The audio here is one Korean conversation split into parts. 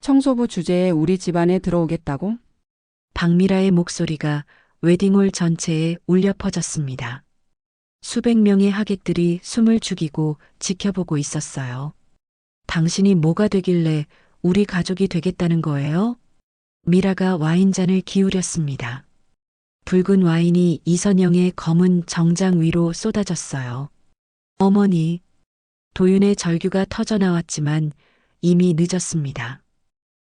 청소부 주제에 우리 집안에 들어오겠다고? 박미라의 목소리가 웨딩홀 전체에 울려 퍼졌습니다. 수백 명의 하객들이 숨을 죽이고 지켜보고 있었어요. 당신이 뭐가 되길래 우리 가족이 되겠다는 거예요? 미라가 와인잔을 기울였습니다. 붉은 와인이 이선영의 검은 정장 위로 쏟아졌어요. 어머니, 도윤의 절규가 터져나왔지만 이미 늦었습니다.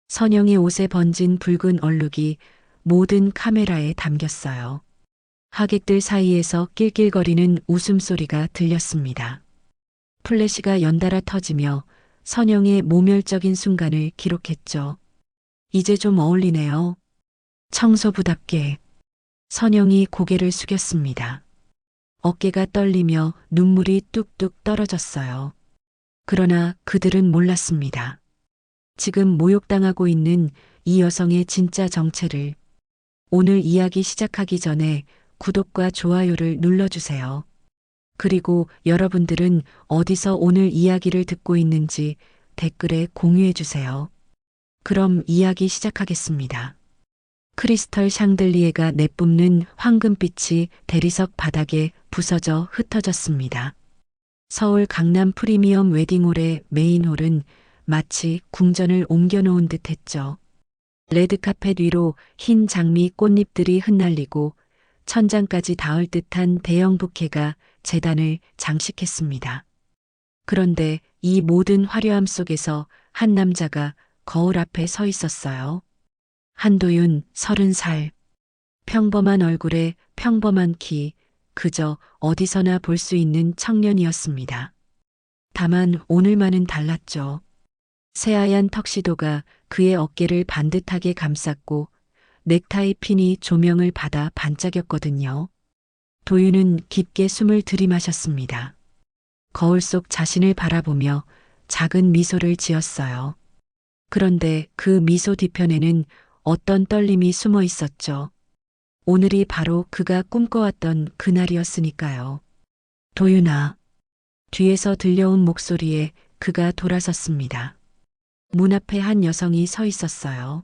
선영의 옷에 번진 붉은 얼룩이 모든 카메라에 담겼어요. 하객들 사이에서 낄낄거리는 웃음소리가 들렸습니다. 플래시가 연달아 터지며 선영의 모멸적인 순간을 기록했죠. 이제 좀 어울리네요. 청소부답게. 선영이 고개를 숙였습니다. 어깨가 떨리며 눈물이 뚝뚝 떨어졌어요. 그러나 그들은 몰랐습니다. 지금 모욕당하고 있는 이 여성의 진짜 정체를. 오늘 이야기 시작하기 전에 구독과 좋아요를 눌러주세요. 그리고 여러분들은 어디서 오늘 이야기를 듣고 있는지 댓글에 공유해주세요. 그럼 이야기 시작하겠습니다. 크리스털 샹들리에가 내뿜는 황금빛이 대리석 바닥에 부서져 흩어졌습니다. 서울 강남 프리미엄 웨딩홀의 메인홀은 마치 궁전을 옮겨놓은 듯 했죠. 레드카펫 위로 흰 장미 꽃잎들이 흩날리고 천장까지 닿을 듯한 대형 부케가 재단을 장식했습니다. 그런데 이 모든 화려함 속에서 한 남자가 거울 앞에 서 있었어요. 한도윤 30살. 평범한 얼굴에 평범한 키, 그저 어디서나 볼 수 있는 청년이었습니다. 다만 오늘만은 달랐죠. 새하얀 턱시도가 그의 어깨를 반듯하게 감쌌고 넥타이 핀이 조명을 받아 반짝였거든요. 도윤은 깊게 숨을 들이마셨습니다. 거울 속 자신을 바라보며 작은 미소를 지었어요. 그런데 그 미소 뒤편에는 어떤 떨림이 숨어 있었죠. 오늘이 바로 그가 꿈꿔왔던 그날이었으니까요. 도윤아. 뒤에서 들려온 목소리에 그가 돌아섰습니다. 문 앞에 한 여성이 서 있었어요.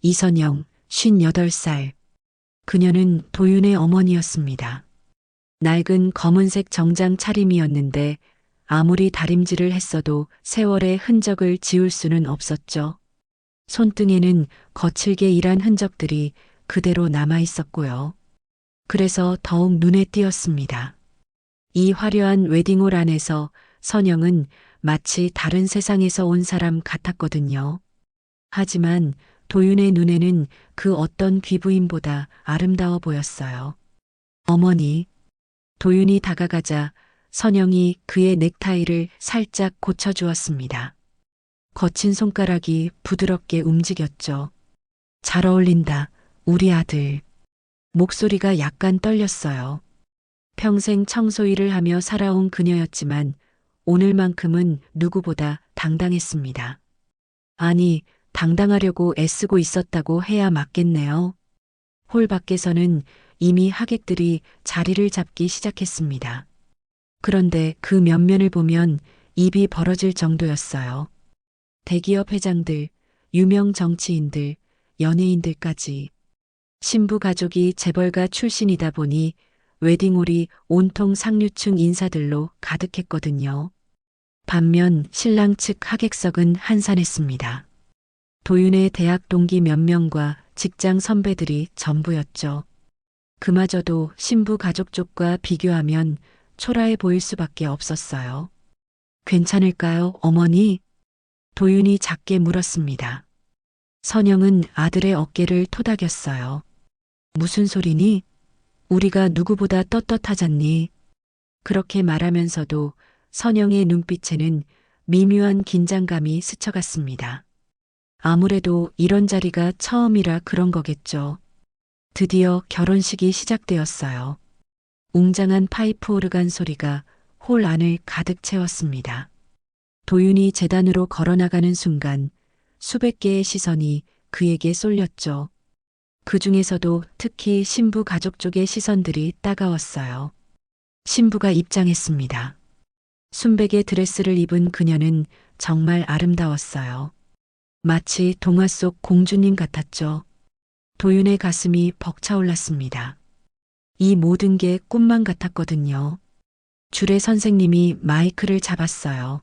이선영, 58살. 그녀는 도윤의 어머니였습니다. 낡은 검은색 정장 차림이었는데 아무리 다림질을 했어도 세월의 흔적을 지울 수는 없었죠. 손등에는 거칠게 일한 흔적들이 그대로 남아 있었고요. 그래서 더욱 눈에 띄었습니다. 이 화려한 웨딩홀 안에서 선영은 마치 다른 세상에서 온 사람 같았거든요. 하지만 도윤의 눈에는 그 어떤 귀부인보다 아름다워 보였어요. 어머니. 도윤이 다가가자 선영이 그의 넥타이를 살짝 고쳐주었습니다. 거친 손가락이 부드럽게 움직였죠. 잘 어울린다, 우리 아들. 목소리가 약간 떨렸어요. 평생 청소일을 하며 살아온 그녀였지만 오늘만큼은 누구보다 당당했습니다. 아니, 당당하려고 애쓰고 있었다고 해야 맞겠네요. 홀 밖에서는 이미 하객들이 자리를 잡기 시작했습니다. 그런데 그 면면을 보면 입이 벌어질 정도였어요. 대기업 회장들, 유명 정치인들, 연예인들까지. 신부 가족이 재벌가 출신이다 보니 웨딩홀이 온통 상류층 인사들로 가득했거든요. 반면 신랑 측 하객석은 한산했습니다. 도윤의 대학 동기 몇 명과 직장 선배들이 전부였죠. 그마저도 신부 가족 쪽과 비교하면 초라해 보일 수밖에 없었어요. 괜찮을까요, 어머니? 도윤이 작게 물었습니다. 선영은 아들의 어깨를 토닥였어요. 무슨 소리니? 우리가 누구보다 떳떳하잖니. 그렇게 말하면서도 선영의 눈빛에는 미묘한 긴장감이 스쳐갔습니다. 아무래도 이런 자리가 처음이라 그런 거겠죠. 드디어 결혼식이 시작되었어요. 웅장한 파이프 오르간 소리가 홀 안을 가득 채웠습니다. 도윤이 재단으로 걸어나가는 순간 수백 개의 시선이 그에게 쏠렸죠. 그 중에서도 특히 신부 가족 쪽의 시선들이 따가웠어요. 신부가 입장했습니다. 순백의 드레스를 입은 그녀는 정말 아름다웠어요. 마치 동화 속 공주님 같았죠. 도윤의 가슴이 벅차올랐습니다. 이 모든 게 꿈만 같았거든요. 주례 선생님이 마이크를 잡았어요.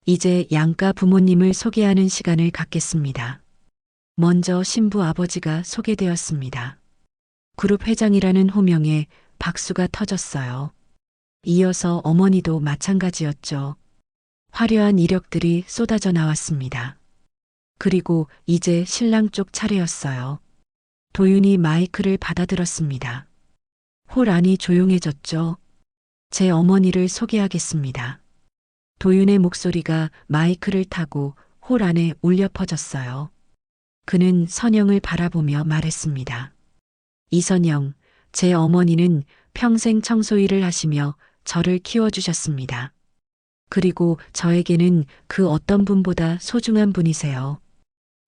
이제 양가 부모님을 소개하는 시간을 갖겠습니다. 먼저 신부 아버지가 소개되었습니다. 그룹 회장이라는 호명에 박수가 터졌어요. 이어서 어머니도 마찬가지였죠. 화려한 이력들이 쏟아져 나왔습니다. 그리고 이제 신랑 쪽 차례였어요. 도윤이 마이크를 받아들었습니다. 홀 안이 조용해졌죠. 제 어머니를 소개하겠습니다. 도윤의 목소리가 마이크를 타고 홀 안에 울려 퍼졌어요. 그는 선영을 바라보며 말했습니다. 이선영, 제 어머니는 평생 청소일을 하시며 저를 키워주셨습니다. 그리고 저에게는 그 어떤 분보다 소중한 분이세요.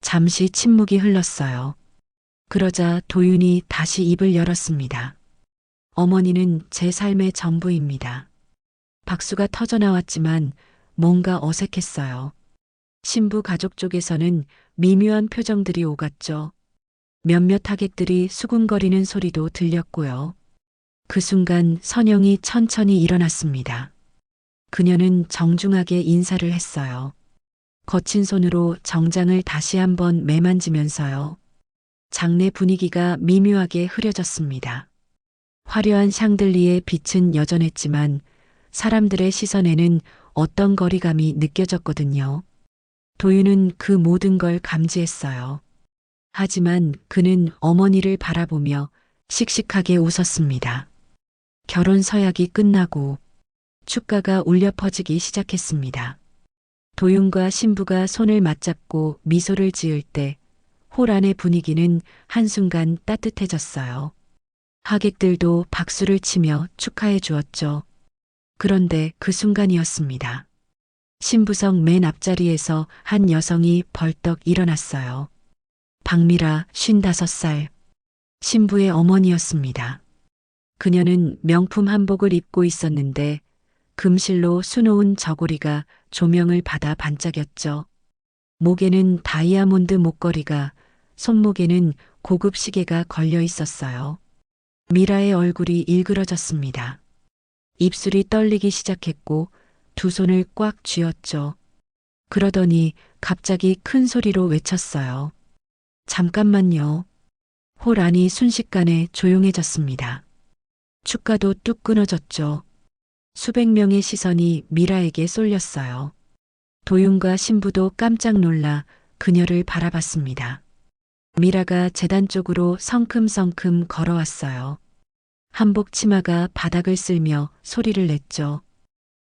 잠시 침묵이 흘렀어요. 그러자 도윤이 다시 입을 열었습니다. 어머니는 제 삶의 전부입니다. 박수가 터져 나왔지만 뭔가 어색했어요. 신부 가족 쪽에서는 미묘한 표정들이 오갔죠. 몇몇 하객들이 수군거리는 소리도 들렸고요. 그 순간 선영이 천천히 일어났습니다. 그녀는 정중하게 인사를 했어요. 거친 손으로 정장을 다시 한번 매만지면서요. 장내 분위기가 미묘하게 흐려졌습니다. 화려한 샹들리의 빛은 여전했지만 사람들의 시선에는 어떤 거리감이 느껴졌거든요. 도윤은 그 모든 걸 감지했어요. 하지만 그는 어머니를 바라보며 씩씩하게 웃었습니다. 결혼 서약이 끝나고 축가가 울려 퍼지기 시작했습니다. 도윤과 신부가 손을 맞잡고 미소를 지을 때 홀 안의 분위기는 한순간 따뜻해졌어요. 하객들도 박수를 치며 축하해 주었죠. 그런데 그 순간이었습니다. 신부석 맨 앞자리에서 한 여성이 벌떡 일어났어요. 박미라 55살. 신부의 어머니였습니다. 그녀는 명품 한복을 입고 있었는데 금실로 수놓은 저고리가 조명을 받아 반짝였죠. 목에는 다이아몬드 목걸이가, 손목에는 고급 시계가 걸려 있었어요. 미라의 얼굴이 일그러졌습니다. 입술이 떨리기 시작했고 두 손을 꽉 쥐었죠. 그러더니 갑자기 큰 소리로 외쳤어요. 잠깐만요. 홀 안이 순식간에 조용해졌습니다. 축가도 뚝 끊어졌죠. 수백 명의 시선이 미라에게 쏠렸어요. 도윤과 신부도 깜짝 놀라 그녀를 바라봤습니다. 미라가 제단 쪽으로 성큼성큼 걸어왔어요. 한복 치마가 바닥을 쓸며 소리를 냈죠.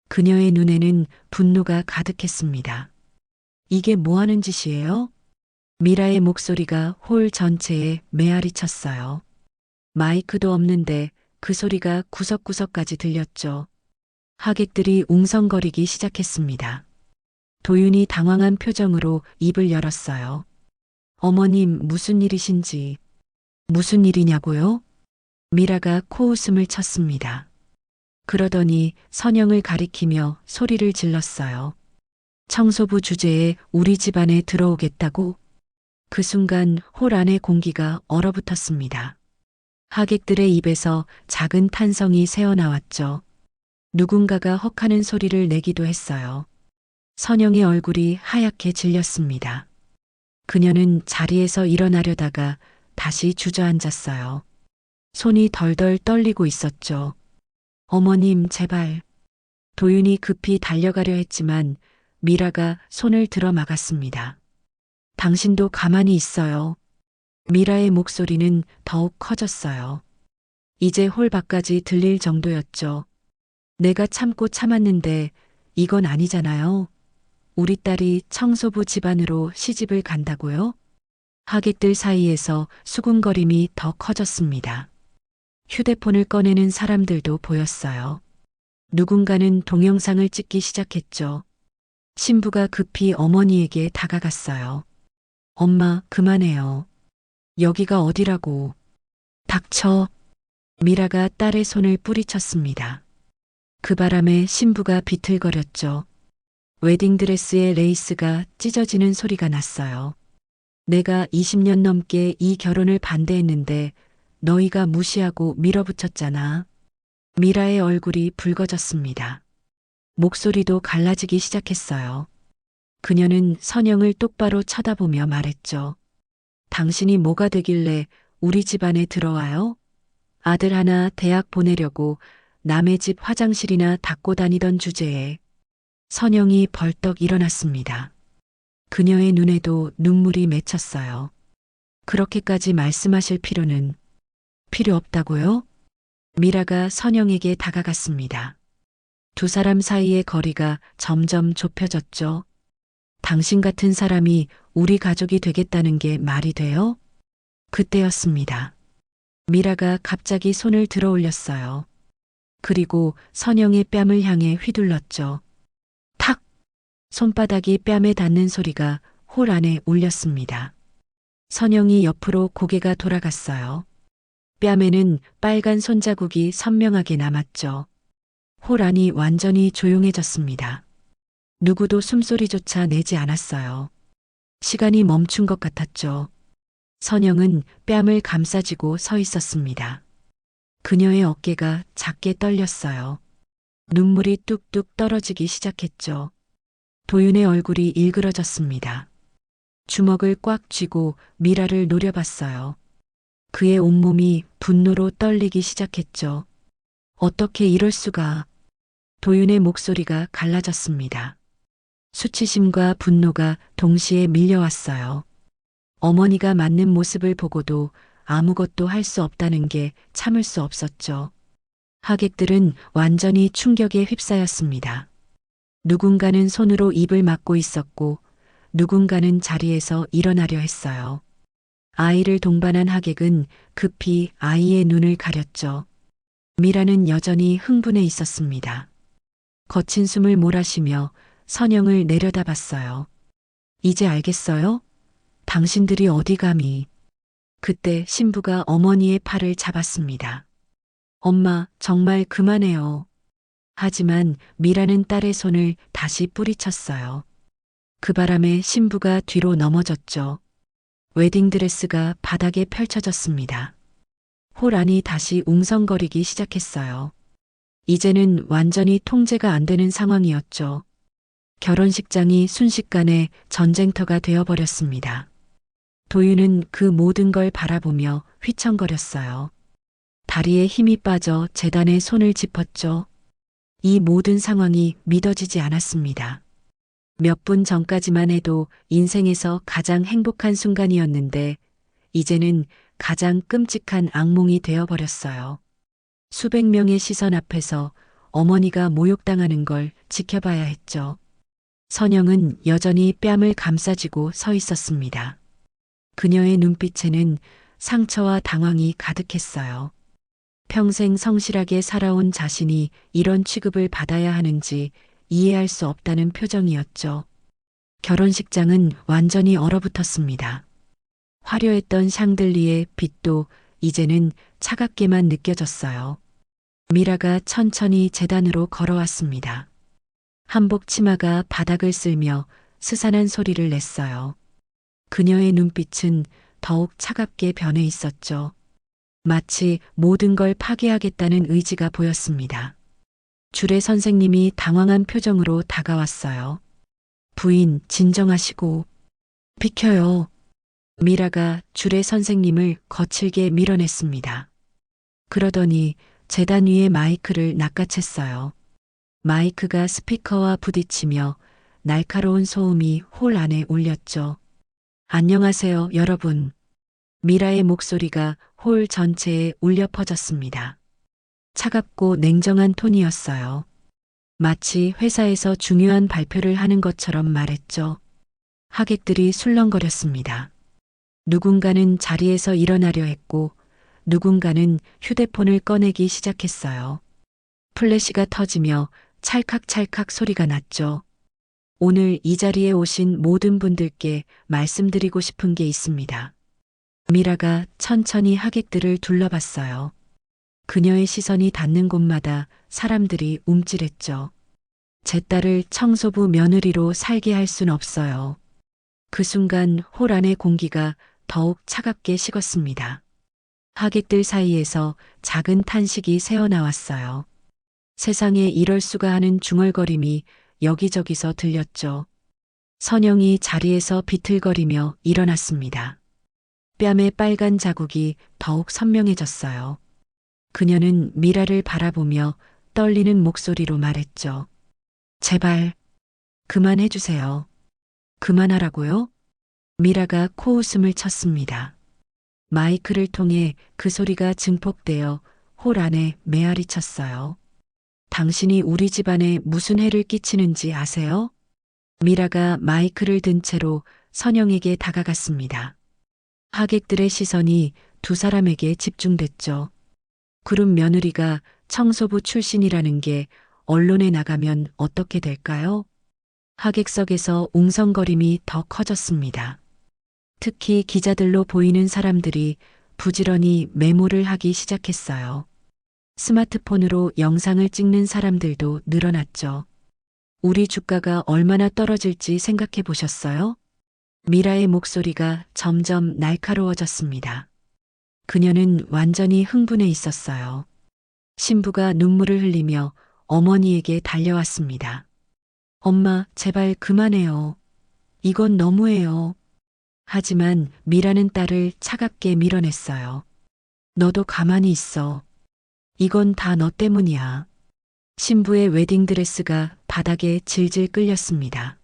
그녀의 눈에는 분노가 가득했습니다. 이게 뭐 하는 짓이에요? 미라의 목소리가 홀 전체에 메아리 쳤어요. 마이크도 없는데 그 소리가 구석구석까지 들렸죠. 하객들이 웅성거리기 시작했습니다. 도윤이 당황한 표정으로 입을 열었어요. 어머님, 무슨 일이신지. 무슨 일이냐고요? 미라가 코웃음을 쳤습니다. 그러더니 선영을 가리키며 소리를 질렀어요. 청소부 주제에 우리 집안에 들어오겠다고? 그 순간 홀 안의 공기가 얼어붙었습니다. 하객들의 입에서 작은 탄성이 새어나왔죠. 누군가가 헉하는 소리를 내기도 했어요. 선영의 얼굴이 하얗게 질렸습니다. 그녀는 자리에서 일어나려다가 다시 주저앉았어요. 손이 덜덜 떨리고 있었죠. 어머님, 제발. 도윤이 급히 달려가려 했지만 미라가 손을 들어 막았습니다. 당신도 가만히 있어요. 미라의 목소리는 더욱 커졌어요. 이제 홀 밖까지 들릴 정도였죠. 내가 참고 참았는데 이건 아니잖아요. 우리 딸이 청소부 집안으로 시집을 간다고요? 하객들 사이에서 수군거림이 더 커졌습니다. 휴대폰을 꺼내는 사람들도 보였어요. 누군가는 동영상을 찍기 시작했죠. 신부가 급히 어머니에게 다가갔어요. 엄마, 그만해요. 여기가 어디라고. 닥쳐. 미라가 딸의 손을 뿌리쳤습니다. 그 바람에 신부가 비틀거렸죠. 웨딩드레스의 레이스가 찢어지는 소리가 났어요. 내가 20년 넘게 이 결혼을 반대했는데 너희가 무시하고 밀어붙였잖아. 미라의 얼굴이 붉어졌습니다. 목소리도 갈라지기 시작했어요. 그녀는 선영을 똑바로 쳐다보며 말했죠. 당신이 뭐가 되길래 우리 집안에 들어와요? 아들 하나 대학 보내려고 남의 집 화장실이나 닦고 다니던 주제에 선영이 벌떡 일어났습니다. 그녀의 눈에도 눈물이 맺혔어요. 그렇게까지 말씀하실 필요 없다고요? 미라가 선영에게 다가갔습니다. 두 사람 사이의 거리가 점점 좁혀졌죠. 당신 같은 사람이 우리 가족이 되겠다는 게 말이 돼요? 그때였습니다. 미라가 갑자기 손을 들어 올렸어요. 그리고 선영의 뺨을 향해 휘둘렀죠. 탁! 손바닥이 뺨에 닿는 소리가 홀 안에 울렸습니다. 선영이 옆으로 고개가 돌아갔어요. 뺨에는 빨간 손자국이 선명하게 남았죠. 홀 안이 완전히 조용해졌습니다. 누구도 숨소리조차 내지 않았어요. 시간이 멈춘 것 같았죠. 선영은 뺨을 감싸쥐고 서 있었습니다. 그녀의 어깨가 작게 떨렸어요. 눈물이 뚝뚝 떨어지기 시작했죠. 도윤의 얼굴이 일그러졌습니다. 주먹을 꽉 쥐고 미라를 노려봤어요. 그의 온몸이 분노로 떨리기 시작했죠. 어떻게 이럴 수가. 도윤의 목소리가 갈라졌습니다. 수치심과 분노가 동시에 밀려왔어요. 어머니가 맞는 모습을 보고도 아무것도 할 수 없다는 게 참을 수 없었죠. 하객들은 완전히 충격에 휩싸였습니다. 누군가는 손으로 입을 막고 있었고 누군가는 자리에서 일어나려 했어요. 아이를 동반한 하객은 급히 아이의 눈을 가렸죠. 미라는 여전히 흥분해 있었습니다. 거친 숨을 몰아쉬며 선영을 내려다봤어요. 이제 알겠어요? 당신들이 어디 감히. 그때 신부가 어머니의 팔을 잡았습니다. 엄마, 정말 그만해요. 하지만 미라는 딸의 손을 다시 뿌리쳤어요. 그 바람에 신부가 뒤로 넘어졌죠. 웨딩드레스가 바닥에 펼쳐졌습니다. 홀 안이 다시 웅성거리기 시작했어요. 이제는 완전히 통제가 안 되는 상황이었죠. 결혼식장이 순식간에 전쟁터가 되어버렸습니다. 도윤은 그 모든 걸 바라보며 휘청거렸어요. 다리에 힘이 빠져 재단에 손을 짚었죠. 이 모든 상황이 믿어지지 않았습니다. 몇 분 전까지만 해도 인생에서 가장 행복한 순간이었는데 이제는 가장 끔찍한 악몽이 되어버렸어요. 수백 명의 시선 앞에서 어머니가 모욕당하는 걸 지켜봐야 했죠. 선영은 여전히 뺨을 감싸쥐고 서 있었습니다. 그녀의 눈빛에는 상처와 당황이 가득했어요. 평생 성실하게 살아온 자신이 이런 취급을 받아야 하는지 이해할 수 없다는 표정이었죠. 결혼식장은 완전히 얼어붙었습니다. 화려했던 샹들리의 빛도 이제는 차갑게만 느껴졌어요. 미라가 천천히 재단으로 걸어왔습니다. 한복 치마가 바닥을 쓸며 스산한 소리를 냈어요. 그녀의 눈빛은 더욱 차갑게 변해 있었죠. 마치 모든 걸 파괴하겠다는 의지가 보였습니다. 주례 선생님이 당황한 표정으로 다가왔어요. 부인, 진정하시고. 비켜요. 미라가 주례 선생님을 거칠게 밀어냈습니다. 그러더니 재단 위에 마이크를 낚아챘어요. 마이크가 스피커와 부딪히며 날카로운 소음이 홀 안에 울렸죠. 안녕하세요, 여러분. 미라의 목소리가 홀 전체에 울려 퍼졌습니다. 차갑고 냉정한 톤이었어요. 마치 회사에서 중요한 발표를 하는 것처럼 말했죠. 하객들이 술렁거렸습니다. 누군가는 자리에서 일어나려 했고 누군가는 휴대폰을 꺼내기 시작했어요. 플래시가 터지며 찰칵찰칵 소리가 났죠. 오늘 이 자리에 오신 모든 분들께 말씀드리고 싶은 게 있습니다. 미라가 천천히 하객들을 둘러봤어요. 그녀의 시선이 닿는 곳마다 사람들이 움찔했죠. 제 딸을 청소부 며느리로 살게 할 순 없어요. 그 순간 홀 안의 공기가 더욱 차갑게 식었습니다. 하객들 사이에서 작은 탄식이 새어나왔어요. 세상에 이럴 수가 하는 중얼거림이 여기저기서 들렸죠. 선영이 자리에서 비틀거리며 일어났습니다. 뺨에 빨간 자국이 더욱 선명해졌어요. 그녀는 미라를 바라보며 떨리는 목소리로 말했죠. 제발, 그만해주세요. 그만하라고요? 미라가 코웃음을 쳤습니다. 마이크를 통해 그 소리가 증폭되어 홀 안에 메아리 쳤어요. 당신이 우리 집안에 무슨 해를 끼치는지 아세요? 미라가 마이크를 든 채로 선영에게 다가갔습니다. 하객들의 시선이 두 사람에게 집중됐죠. 그룹 며느리가 청소부 출신이라는 게 언론에 나가면 어떻게 될까요? 하객석에서 웅성거림이 더 커졌습니다. 특히 기자들로 보이는 사람들이 부지런히 메모를 하기 시작했어요. 스마트폰으로 영상을 찍는 사람들도 늘어났죠. 우리 주가가 얼마나 떨어질지 생각해 보셨어요? 미라의 목소리가 점점 날카로워졌습니다. 그녀는 완전히 흥분해 있었어요. 신부가 눈물을 흘리며 어머니에게 달려왔습니다. 엄마, 제발 그만해요. 이건 너무해요. 하지만 미라는 딸을 차갑게 밀어냈어요. 너도 가만히 있어. 이건 다 너 때문이야. 신부의 웨딩드레스가 바닥에 질질 끌렸습니다.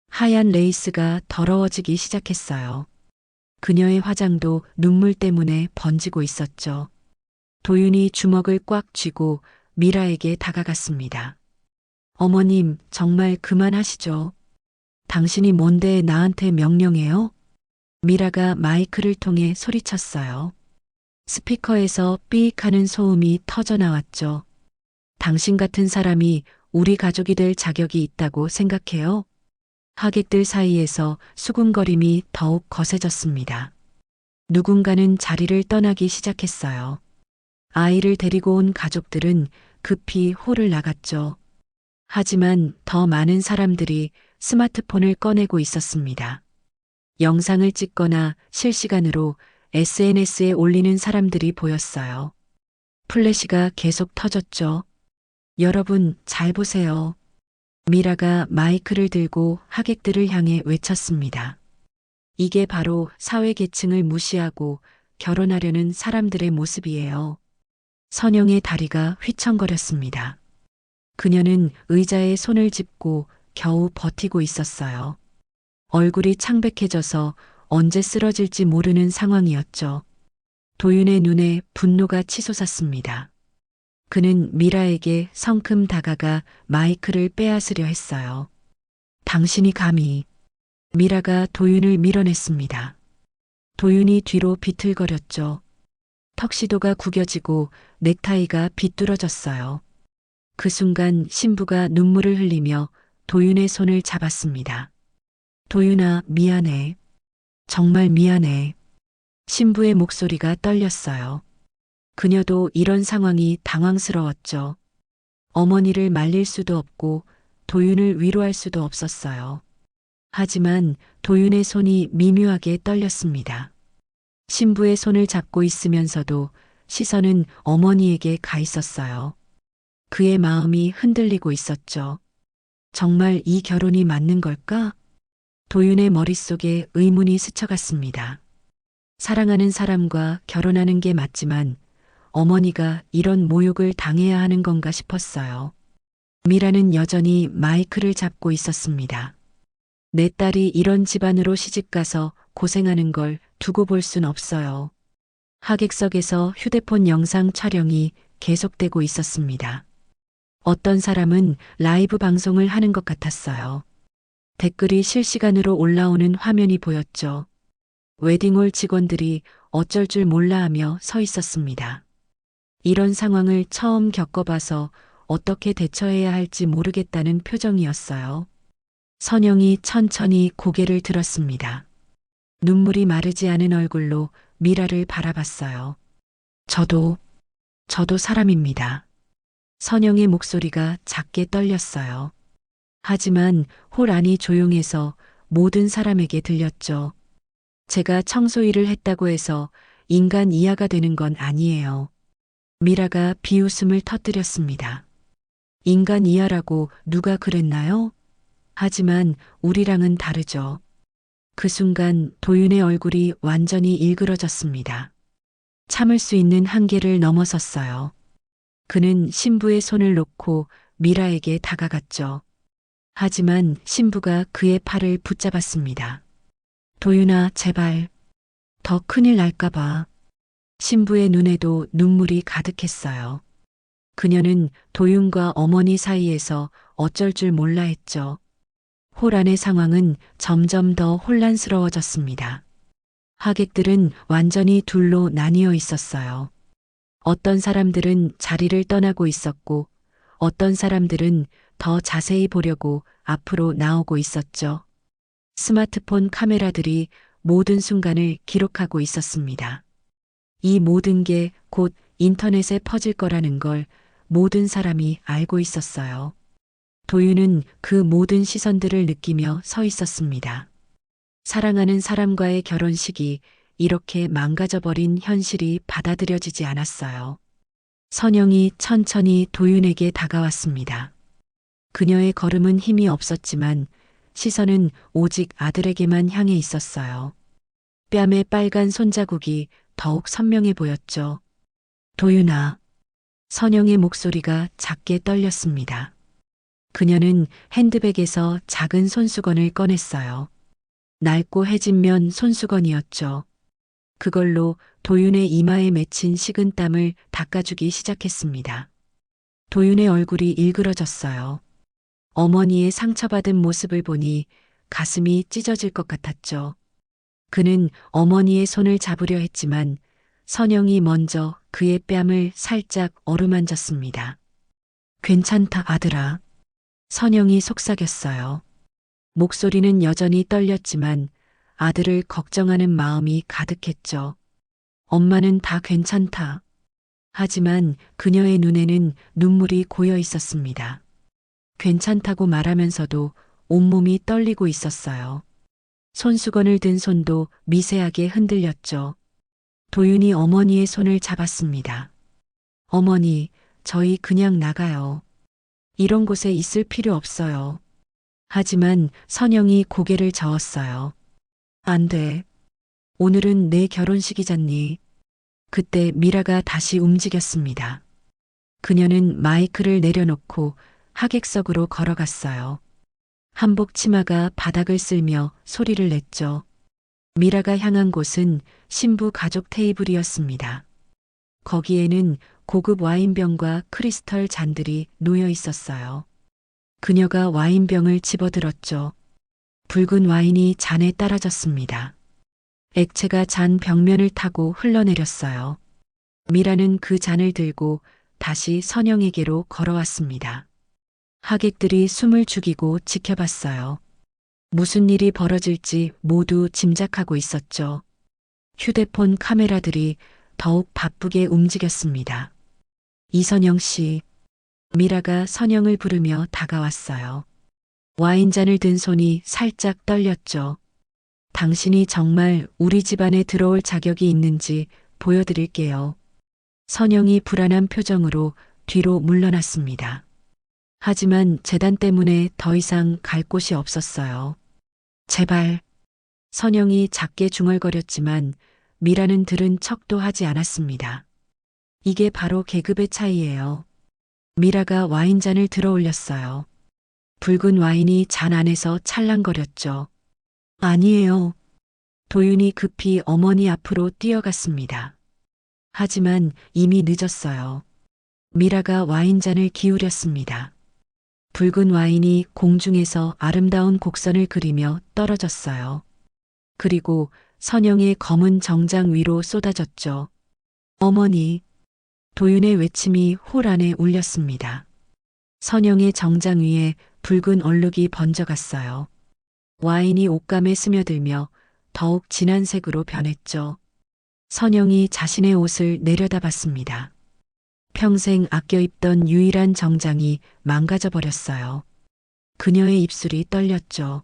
하얀 레이스가 더러워지기 시작했어요. 그녀의 화장도 눈물 때문에 번지고 있었죠. 도윤이 주먹을 꽉 쥐고 미라에게 다가갔습니다. 어머님, 정말 그만하시죠. 당신이 뭔데 나한테 명령해요? 미라가 마이크를 통해 소리쳤어요. 스피커에서 삐익 하는 소음이 터져 나왔죠. 당신 같은 사람이 우리 가족이 될 자격이 있다고 생각해요? 하객들 사이에서 수군거림이 더욱 거세졌습니다. 누군가는 자리를 떠나기 시작했어요. 아이를 데리고 온 가족들은 급히 홀을 나갔죠. 하지만 더 많은 사람들이 스마트폰을 꺼내고 있었습니다. 영상을 찍거나 실시간으로 SNS에 올리는 사람들이 보였어요. 플래시가 계속 터졌죠. 여러분, 잘 보세요. 미라가 마이크를 들고 하객들을 향해 외쳤습니다. 이게 바로 사회 계층을 무시하고 결혼하려는 사람들의 모습이에요. 선영의 다리가 휘청거렸습니다. 그녀는 의자에 손을 짚고 겨우 버티고 있었어요. 얼굴이 창백해져서 언제 쓰러질지 모르는 상황이었죠. 도윤의 눈에 분노가 치솟았습니다. 그는 미라에게 성큼 다가가 마이크를 빼앗으려 했어요. 당신이 감히. 미라가 도윤을 밀어냈습니다. 도윤이 뒤로 비틀거렸죠. 턱시도가 구겨지고 넥타이가 비뚤어졌어요. 그 순간 신부가 눈물을 흘리며 도윤의 손을 잡았습니다. 도윤아, 미안해. 정말 미안해. 신부의 목소리가 떨렸어요. 그녀도 이런 상황이 당황스러웠죠. 어머니를 말릴 수도 없고 도윤을 위로할 수도 없었어요. 하지만 도윤의 손이 미묘하게 떨렸습니다. 신부의 손을 잡고 있으면서도 시선은 어머니에게 가 있었어요. 그의 마음이 흔들리고 있었죠. 정말 이 결혼이 맞는 걸까? 도윤의 머릿속에 의문이 스쳐갔습니다. 사랑하는 사람과 결혼하는 게 맞지만 어머니가 이런 모욕을 당해야 하는 건가 싶었어요. 미라는 여전히 마이크를 잡고 있었습니다. 내 딸이 이런 집안으로 시집가서 고생하는 걸 두고 볼 순 없어요. 하객석에서 휴대폰 영상 촬영이 계속되고 있었습니다. 어떤 사람은 라이브 방송을 하는 것 같았어요. 댓글이 실시간으로 올라오는 화면이 보였죠. 웨딩홀 직원들이 어쩔 줄 몰라 하며 서 있었습니다. 이런 상황을 처음 겪어봐서 어떻게 대처해야 할지 모르겠다는 표정이었어요. 선영이 천천히 고개를 들었습니다. 눈물이 마르지 않은 얼굴로 미라를 바라봤어요. 저도 사람입니다. 선영의 목소리가 작게 떨렸어요. 하지만 홀 안이 조용해서 모든 사람에게 들렸죠. 제가 청소 일을 했다고 해서 인간 이하가 되는 건 아니에요. 미라가 비웃음을 터뜨렸습니다. 인간 이하라고 누가 그랬나요? 하지만 우리랑은 다르죠. 그 순간 도윤의 얼굴이 완전히 일그러졌습니다. 참을 수 있는 한계를 넘어섰어요. 그는 신부의 손을 놓고 미라에게 다가갔죠. 하지만 신부가 그의 팔을 붙잡았습니다. 도윤아, 제발. 더 큰일 날까봐. 신부의 눈에도 눈물이 가득했어요. 그녀는 도윤과 어머니 사이에서 어쩔 줄 몰라 했죠. 홀 안의 상황은 점점 더 혼란스러워졌습니다. 하객들은 완전히 둘로 나뉘어 있었어요. 어떤 사람들은 자리를 떠나고 있었고, 어떤 사람들은 더 자세히 보려고 앞으로 나오고 있었죠. 스마트폰 카메라들이 모든 순간을 기록하고 있었습니다. 이 모든 게 곧 인터넷에 퍼질 거라는 걸 모든 사람이 알고 있었어요. 도윤은 그 모든 시선들을 느끼며 서 있었습니다. 사랑하는 사람과의 결혼식이 이렇게 망가져버린 현실이 받아들여지지 않았어요. 선영이 천천히 도윤에게 다가왔습니다. 그녀의 걸음은 힘이 없었지만 시선은 오직 아들에게만 향해 있었어요. 뺨에 빨간 손자국이 더욱 선명해 보였죠. 도윤아. 선영의 목소리가 작게 떨렸습니다. 그녀는 핸드백에서 작은 손수건을 꺼냈어요. 낡고 해진 면 손수건이었죠. 그걸로 도윤의 이마에 맺힌 식은땀을 닦아주기 시작했습니다. 도윤의 얼굴이 일그러졌어요. 어머니의 상처받은 모습을 보니 가슴이 찢어질 것 같았죠. 그는 어머니의 손을 잡으려 했지만 선영이 먼저 그의 뺨을 살짝 어루만졌습니다. 괜찮다, 아들아. 선영이 속삭였어요. 목소리는 여전히 떨렸지만 아들을 걱정하는 마음이 가득했죠. 엄마는 다 괜찮다. 하지만 그녀의 눈에는 눈물이 고여 있었습니다. 괜찮다고 말하면서도 온몸이 떨리고 있었어요. 손수건을 든 손도 미세하게 흔들렸죠. 도윤이 어머니의 손을 잡았습니다. 어머니, 저희 그냥 나가요. 이런 곳에 있을 필요 없어요. 하지만 선영이 고개를 저었어요. 안 돼. 오늘은 내 결혼식이잖니. 그때 미라가 다시 움직였습니다. 그녀는 마이크를 내려놓고 하객석으로 걸어갔어요. 한복 치마가 바닥을 쓸며 소리를 냈죠. 미라가 향한 곳은 신부 가족 테이블이었습니다. 거기에는 고급 와인병과 크리스털 잔들이 놓여 있었어요. 그녀가 와인병을 집어들었죠. 붉은 와인이 잔에 따라졌습니다. 액체가 잔 벽면을 타고 흘러내렸어요. 미라는 그 잔을 들고 다시 선영에게로 걸어왔습니다. 하객들이 숨을 죽이고 지켜봤어요. 무슨 일이 벌어질지 모두 짐작하고 있었죠. 휴대폰 카메라들이 더욱 바쁘게 움직였습니다. 이선영 씨, 미라가 선영을 부르며 다가왔어요. 와인잔을 든 손이 살짝 떨렸죠. 당신이 정말 우리 집안에 들어올 자격이 있는지 보여드릴게요. 선영이 불안한 표정으로 뒤로 물러났습니다. 하지만 재단 때문에 더 이상 갈 곳이 없었어요. 제발. 선영이 작게 중얼거렸지만 미라는 들은 척도 하지 않았습니다. 이게 바로 계급의 차이예요. 미라가 와인잔을 들어 올렸어요. 붉은 와인이 잔 안에서 찰랑거렸죠. 아니에요. 도윤이 급히 어머니 앞으로 뛰어갔습니다. 하지만 이미 늦었어요. 미라가 와인잔을 기울였습니다. 붉은 와인이 공중에서 아름다운 곡선을 그리며 떨어졌어요. 그리고 선영의 검은 정장 위로 쏟아졌죠. 어머니. 도윤의 외침이 홀 안에 울렸습니다. 선영의 정장 위에 붉은 얼룩이 번져갔어요. 와인이 옷감에 스며들며 더욱 진한 색으로 변했죠. 선영이 자신의 옷을 내려다봤습니다. 평생 아껴 입던 유일한 정장이 망가져 버렸어요. 그녀의 입술이 떨렸죠.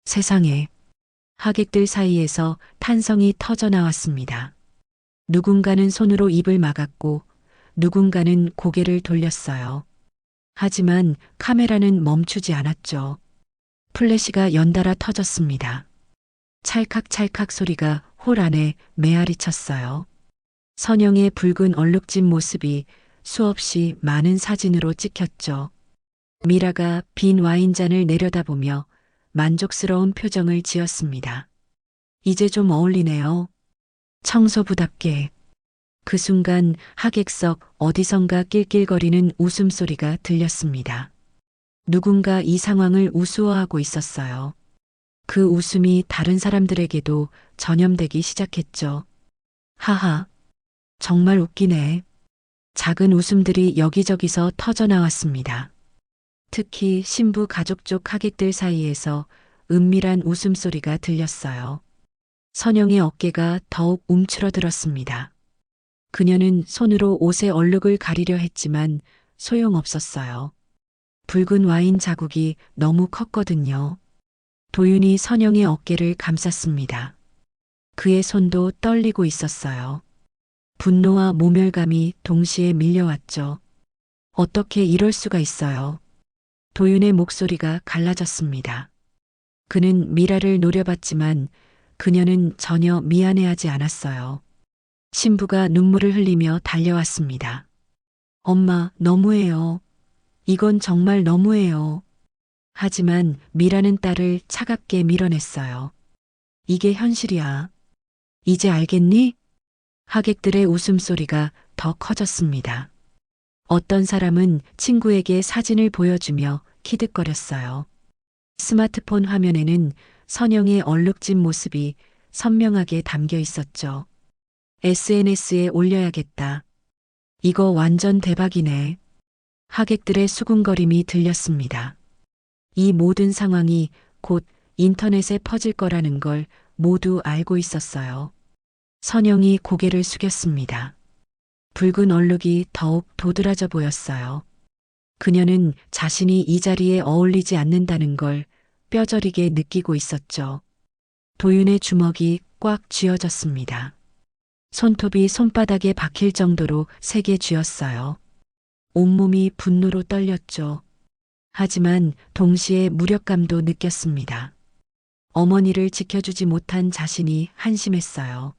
세상에. 하객들 사이에서 탄성이 터져 나왔습니다. 누군가는 손으로 입을 막았고 누군가는 고개를 돌렸어요. 하지만 카메라는 멈추지 않았죠. 플래시가 연달아 터졌습니다. 찰칵찰칵 소리가 홀 안에 메아리 쳤어요. 선영의 붉은 얼룩진 모습이 수없이 많은 사진으로 찍혔죠. 미라가 빈 와인잔을 내려다보며 만족스러운 표정을 지었습니다. 이제 좀 어울리네요. 청소부답게. 그 순간 하객석 어디선가 낄낄거리는 웃음소리가 들렸습니다. 누군가 이 상황을 우스워하고 있었어요. 그 웃음이 다른 사람들에게도 전염되기 시작했죠. 하하. 정말 웃기네. 작은 웃음들이 여기저기서 터져 나왔습니다. 특히 신부 가족 쪽 하객들 사이에서 은밀한 웃음소리가 들렸어요. 선영의 어깨가 더욱 움츠러들었습니다. 그녀는 손으로 옷의 얼룩을 가리려 했지만 소용없었어요. 붉은 와인 자국이 너무 컸거든요. 도윤이 선영의 어깨를 감쌌습니다. 그의 손도 떨리고 있었어요. 분노와 모멸감이 동시에 밀려왔죠. 어떻게 이럴 수가 있어요. 도윤의 목소리가 갈라졌습니다. 그는 미라를 노려봤지만 그녀는 전혀 미안해하지 않았어요. 신부가 눈물을 흘리며 달려왔습니다. 엄마, 너무해요. 이건 정말 너무해요. 하지만 미라는 딸을 차갑게 밀어냈어요. 이게 현실이야. 이제 알겠니? 하객들의 웃음소리가 더 커졌습니다. 어떤 사람은 친구에게 사진을 보여주며 키득거렸어요. 스마트폰 화면에는 선영의 얼룩진 모습이 선명하게 담겨 있었죠. SNS에 올려야겠다. 이거 완전 대박이네. 하객들의 수군거림이 들렸습니다. 이 모든 상황이 곧 인터넷에 퍼질 거라는 걸 모두 알고 있었어요. 선영이 고개를 숙였습니다. 붉은 얼룩이 더욱 도드라져 보였어요. 그녀는 자신이 이 자리에 어울리지 않는다는 걸 뼈저리게 느끼고 있었죠. 도윤의 주먹이 꽉 쥐어졌습니다. 손톱이 손바닥에 박힐 정도로 세게 쥐었어요. 온몸이 분노로 떨렸죠. 하지만 동시에 무력감도 느꼈습니다. 어머니를 지켜주지 못한 자신이 한심했어요.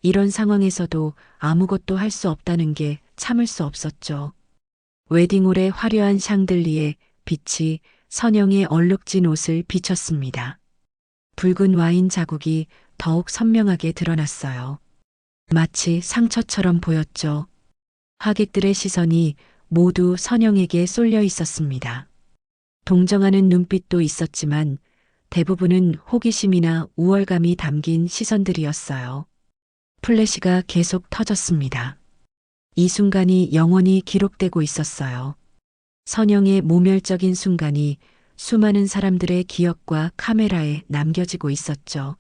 이런 상황에서도 아무것도 할 수 없다는 게 참을 수 없었죠. 웨딩홀의 화려한 샹들리에 빛이 선영의 얼룩진 옷을 비췄습니다. 붉은 와인 자국이 더욱 선명하게 드러났어요. 마치 상처처럼 보였죠. 하객들의 시선이 모두 선영에게 쏠려 있었습니다. 동정하는 눈빛도 있었지만 대부분은 호기심이나 우월감이 담긴 시선들이었어요. 플래시가 계속 터졌습니다. 이 순간이 영원히 기록되고 있었어요. 선영의 모멸적인 순간이 수많은 사람들의 기억과 카메라에 남겨지고 있었죠.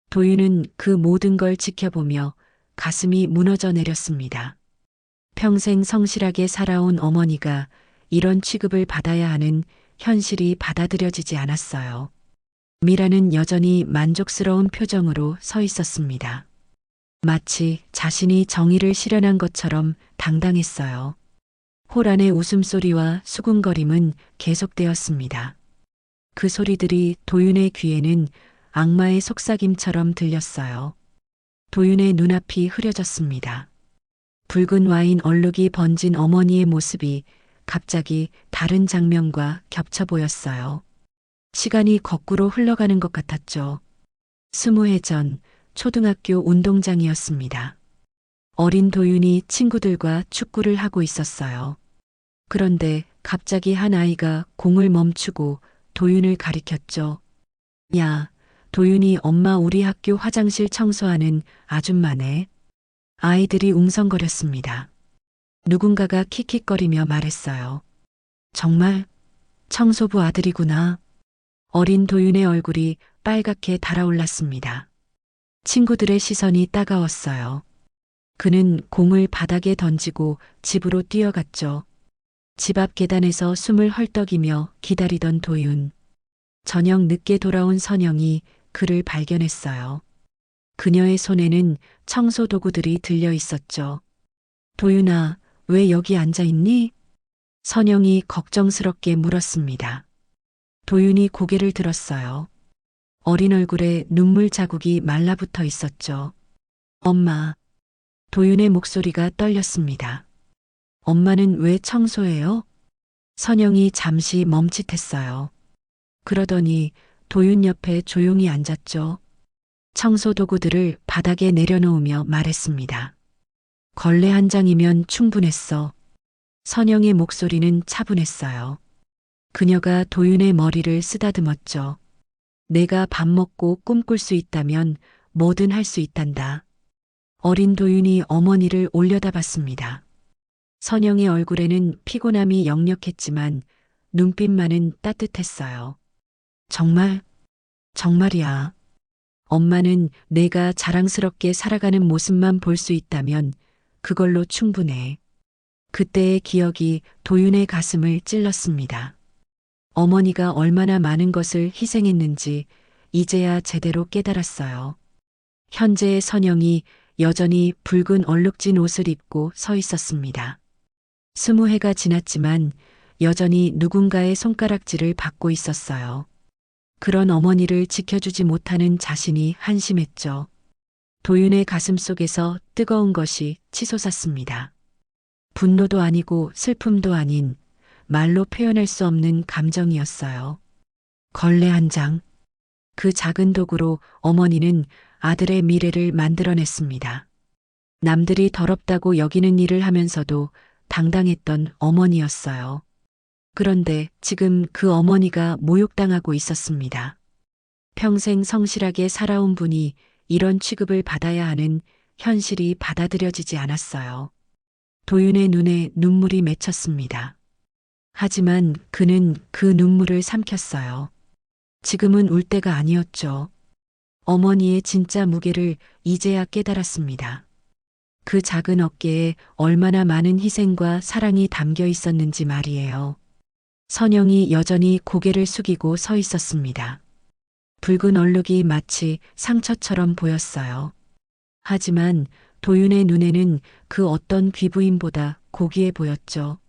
도윤은 그 모든 걸 지켜보며 가슴이 무너져 내렸습니다. 평생 성실하게 살아온 어머니가 이런 취급을 받아야 하는 현실이 받아들여지지 않았어요. 미라는 여전히 만족스러운 표정으로 서 있었습니다. 마치 자신이 정의를 실현한 것처럼 당당했어요. 홀 안의 웃음소리와 수군거림은 계속되었습니다. 그 소리들이 도윤의 귀에는 악마의 속삭임처럼 들렸어요. 도윤의 눈앞이 흐려졌습니다. 붉은 와인 얼룩이 번진 어머니의 모습이 갑자기 다른 장면과 겹쳐 보였어요. 시간이 거꾸로 흘러가는 것 같았죠. 20해 전 초등학교 운동장이었습니다. 어린 도윤이 친구들과 축구를 하고 있었어요. 그런데 갑자기 한 아이가 공을 멈추고 도윤을 가리켰죠. 야, 도윤이 엄마 우리 학교 화장실 청소하는 아줌마네. 아이들이 웅성거렸습니다. 누군가가 킥킥거리며 말했어요. 정말 청소부 아들이구나. 어린 도윤의 얼굴이 빨갛게 달아올랐습니다. 친구들의 시선이 따가웠어요. 그는 공을 바닥에 던지고 집으로 뛰어갔죠. 집 앞 계단에서 숨을 헐떡이며 기다리던 도윤. 저녁 늦게 돌아온 선영이 그를 발견했어요. 그녀의 손에는 청소 도구들이 들려 있었죠. 도윤아, 왜 여기 앉아 있니? 선영이 걱정스럽게 물었습니다. 도윤이 고개를 들었어요. 어린 얼굴에 눈물 자국이 말라붙어 있었죠. 엄마. 도윤의 목소리가 떨렸습니다. 엄마는 왜 청소해요? 선영이 잠시 멈칫했어요. 그러더니 도윤 옆에 조용히 앉았죠. 청소 도구들을 바닥에 내려놓으며 말했습니다. 걸레 한 장이면 충분했어. 선영의 목소리는 차분했어요. 그녀가 도윤의 머리를 쓰다듬었죠. 내가 밥 먹고 꿈꿀 수 있다면 뭐든 할 수 있단다. 어린 도윤이 어머니를 올려다봤습니다. 선영의 얼굴에는 피곤함이 역력했지만 눈빛만은 따뜻했어요. 정말, 정말이야. 엄마는 내가 자랑스럽게 살아가는 모습만 볼 수 있다면 그걸로 충분해. 그때의 기억이 도윤의 가슴을 찔렀습니다. 어머니가 얼마나 많은 것을 희생했는지 이제야 제대로 깨달았어요. 현재의 선영이 여전히 붉은 얼룩진 옷을 입고 서 있었습니다. 20해가 지났지만 여전히 누군가의 손가락질을 받고 있었어요. 그런 어머니를 지켜주지 못하는 자신이 한심했죠. 도윤의 가슴 속에서 뜨거운 것이 치솟았습니다. 분노도 아니고 슬픔도 아닌 말로 표현할 수 없는 감정이었어요. 걸레 한 장. 그 작은 도구로 어머니는 아들의 미래를 만들어냈습니다. 남들이 더럽다고 여기는 일을 하면서도 당당했던 어머니였어요. 그런데 지금 그 어머니가 모욕당하고 있었습니다. 평생 성실하게 살아온 분이 이런 취급을 받아야 하는 현실이 받아들여지지 않았어요. 도윤의 눈에 눈물이 맺혔습니다. 하지만 그는 그 눈물을 삼켰어요. 지금은 울 때가 아니었죠. 어머니의 진짜 무게를 이제야 깨달았습니다. 그 작은 어깨에 얼마나 많은 희생과 사랑이 담겨 있었는지 말이에요. 선영이 여전히 고개를 숙이고 서 있었습니다. 붉은 얼룩이 마치 상처처럼 보였어요. 하지만 도윤의 눈에는 그 어떤 귀부인보다 고귀해 보였죠.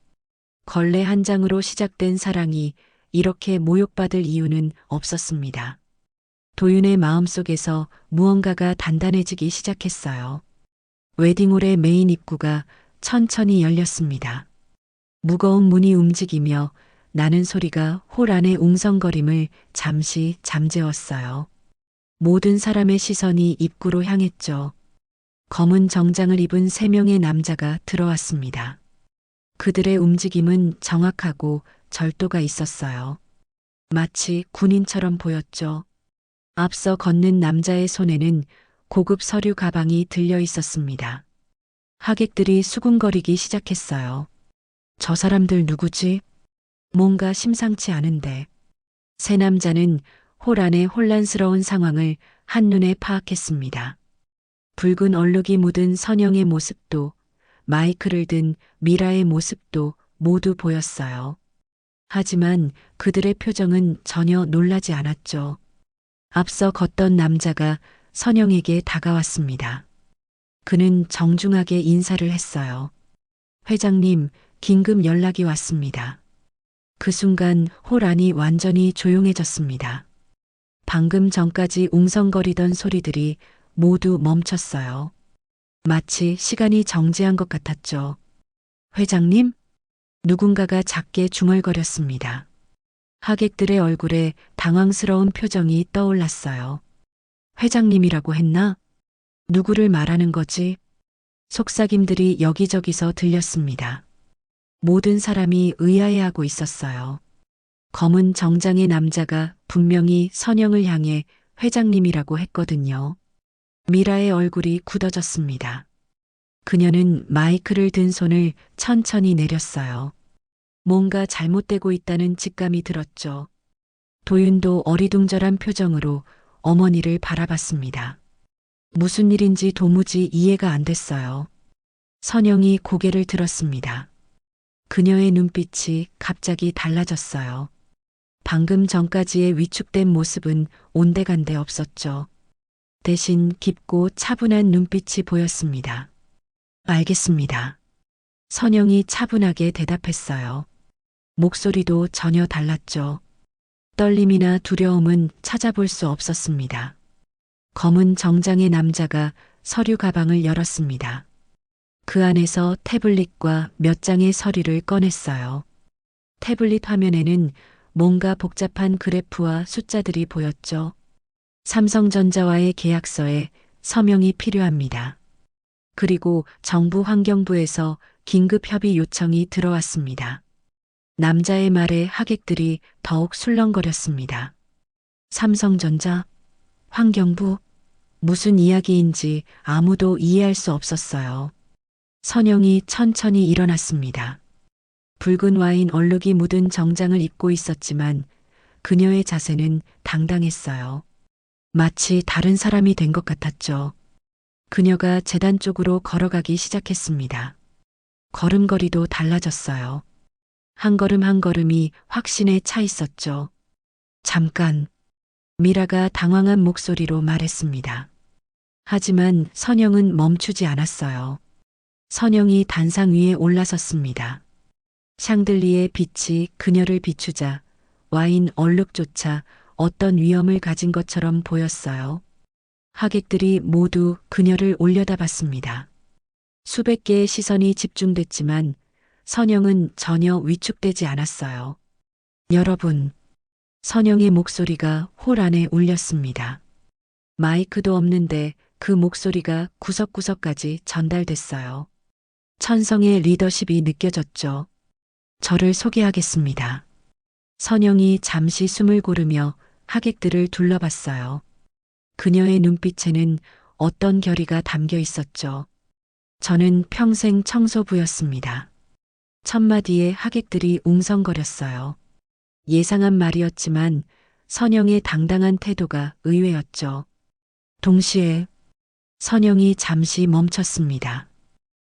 걸레 한 장으로 시작된 사랑이 이렇게 모욕받을 이유는 없었습니다. 도윤의 마음속에서 무언가가 단단해지기 시작했어요. 웨딩홀의 메인 입구가 천천히 열렸습니다. 무거운 문이 움직이며 나는 소리가 홀 안의 웅성거림을 잠시 잠재웠어요. 모든 사람의 시선이 입구로 향했죠. 검은 정장을 입은 3명의 남자가 들어왔습니다. 그들의 움직임은 정확하고 절도가 있었어요. 마치 군인처럼 보였죠. 앞서 걷는 남자의 손에는 고급 서류 가방이 들려 있었습니다. 하객들이 수군거리기 시작했어요. 저 사람들 누구지? 뭔가 심상치 않은데. 세 남자는 홀 안의 혼란스러운 상황을 한눈에 파악했습니다. 붉은 얼룩이 묻은 선영의 모습도 마이크를 든 미라의 모습도 모두 보였어요. 하지만 그들의 표정은 전혀 놀라지 않았죠. 앞서 걷던 남자가 선영에게 다가왔습니다. 그는 정중하게 인사를 했어요. 회장님, 긴급 연락이 왔습니다. 그 순간 홀 안이 완전히 조용해졌습니다. 방금 전까지 웅성거리던 소리들이 모두 멈췄어요. 마치 시간이 정지한 것 같았죠. 회장님? 누군가가 작게 중얼거렸습니다. 하객들의 얼굴에 당황스러운 표정이 떠올랐어요. 회장님이라고 했나? 누구를 말하는 거지? 속삭임들이 여기저기서 들렸습니다. 모든 사람이 의아해하고 있었어요. 검은 정장의 남자가 분명히 선영을 향해 회장님이라고 했거든요. 미라의 얼굴이 굳어졌습니다. 그녀는 마이크를 든 손을 천천히 내렸어요. 뭔가 잘못되고 있다는 직감이 들었죠. 도윤도 어리둥절한 표정으로 어머니를 바라봤습니다. 무슨 일인지 도무지 이해가 안 됐어요. 선영이 고개를 들었습니다. 그녀의 눈빛이 갑자기 달라졌어요. 방금 전까지의 위축된 모습은 온데간데 없었죠. 대신 깊고 차분한 눈빛이 보였습니다. 알겠습니다. 선영이 차분하게 대답했어요. 목소리도 전혀 달랐죠. 떨림이나 두려움은 찾아볼 수 없었습니다. 검은 정장의 남자가 서류 가방을 열었습니다. 그 안에서 태블릿과 몇 장의 서류를 꺼냈어요. 태블릿 화면에는 뭔가 복잡한 그래프와 숫자들이 보였죠. 삼성전자와의 계약서에 서명이 필요합니다. 그리고 정부 환경부에서 긴급 협의 요청이 들어왔습니다. 남자의 말에 하객들이 더욱 술렁거렸습니다. 삼성전자, 환경부, 무슨 이야기인지 아무도 이해할 수 없었어요. 선영이 천천히 일어났습니다. 붉은 와인 얼룩이 묻은 정장을 입고 있었지만 그녀의 자세는 당당했어요. 마치 다른 사람이 된 것 같았죠. 그녀가 재단 쪽으로 걸어가기 시작했습니다. 걸음걸이도 달라졌어요. 한 걸음 한 걸음이 확신에 차 있었죠. 잠깐, 미라가 당황한 목소리로 말했습니다. 하지만 선영은 멈추지 않았어요. 선영이 단상 위에 올라섰습니다. 샹들리의 빛이 그녀를 비추자 와인 얼룩조차 어떤 위험을 가진 것처럼 보였어요. 하객들이 모두 그녀를 올려다봤습니다. 수백 개의 시선이 집중됐지만 선영은 전혀 위축되지 않았어요. 여러분, 선영의 목소리가 홀 안에 울렸습니다. 마이크도 없는데 그 목소리가 구석구석까지 전달됐어요. 천성의 리더십이 느껴졌죠. 저를 소개하겠습니다. 선영이 잠시 숨을 고르며 하객들을 둘러봤어요. 그녀의 눈빛에는 어떤 결의가 담겨 있었죠. 저는 평생 청소부였습니다. 첫마디에 하객들이 웅성거렸어요. 예상한 말이었지만 선영의 당당한 태도가 의외였죠. 동시에 선영이 잠시 멈췄습니다.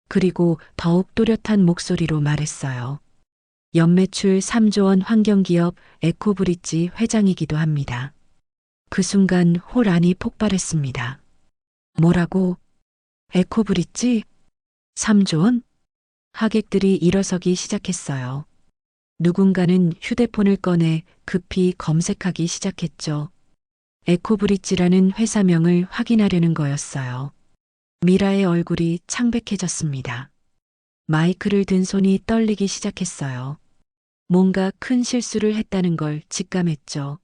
그리고 더욱 또렷한 목소리로 말했어요. 연매출 3조 원 환경기업 에코브릿지 회장이기도 합니다. 그 순간 홀 안이 폭발했습니다. 뭐라고? 에코브릿지? 3조 원? 하객들이 일어서기 시작했어요. 누군가는 휴대폰을 꺼내 급히 검색하기 시작했죠. 에코브릿지라는 회사명을 확인하려는 거였어요. 미라의 얼굴이 창백해졌습니다. 마이크를 든 손이 떨리기 시작했어요. 뭔가 큰 실수를 했다는 걸 직감했죠.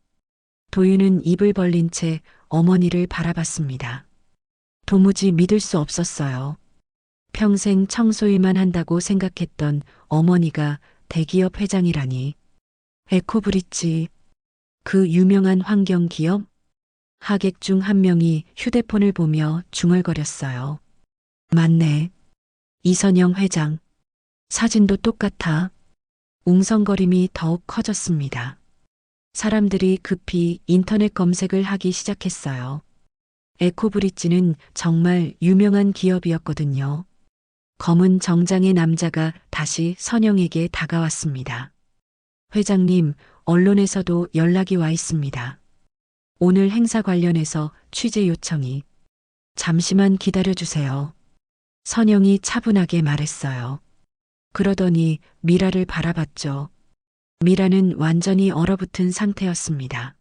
도윤은 입을 벌린 채 어머니를 바라봤습니다. 도무지 믿을 수 없었어요. 평생 청소일만 한다고 생각했던 어머니가 대기업 회장이라니. 에코브릿지, 그 유명한 환경기업? 하객 중 한 명이 휴대폰을 보며 중얼거렸어요. 맞네. 이선영 회장. 사진도 똑같아. 웅성거림이 더욱 커졌습니다. 사람들이 급히 인터넷 검색을 하기 시작했어요. 에코브릿지는 정말 유명한 기업이었거든요. 검은 정장의 남자가 다시 선영에게 다가왔습니다. 회장님, 언론에서도 연락이 와 있습니다. 오늘 행사 관련해서 취재 요청이. 잠시만 기다려주세요. 선영이 차분하게 말했어요. 그러더니 미라를 바라봤죠. 미라는 완전히 얼어붙은 상태였습니다.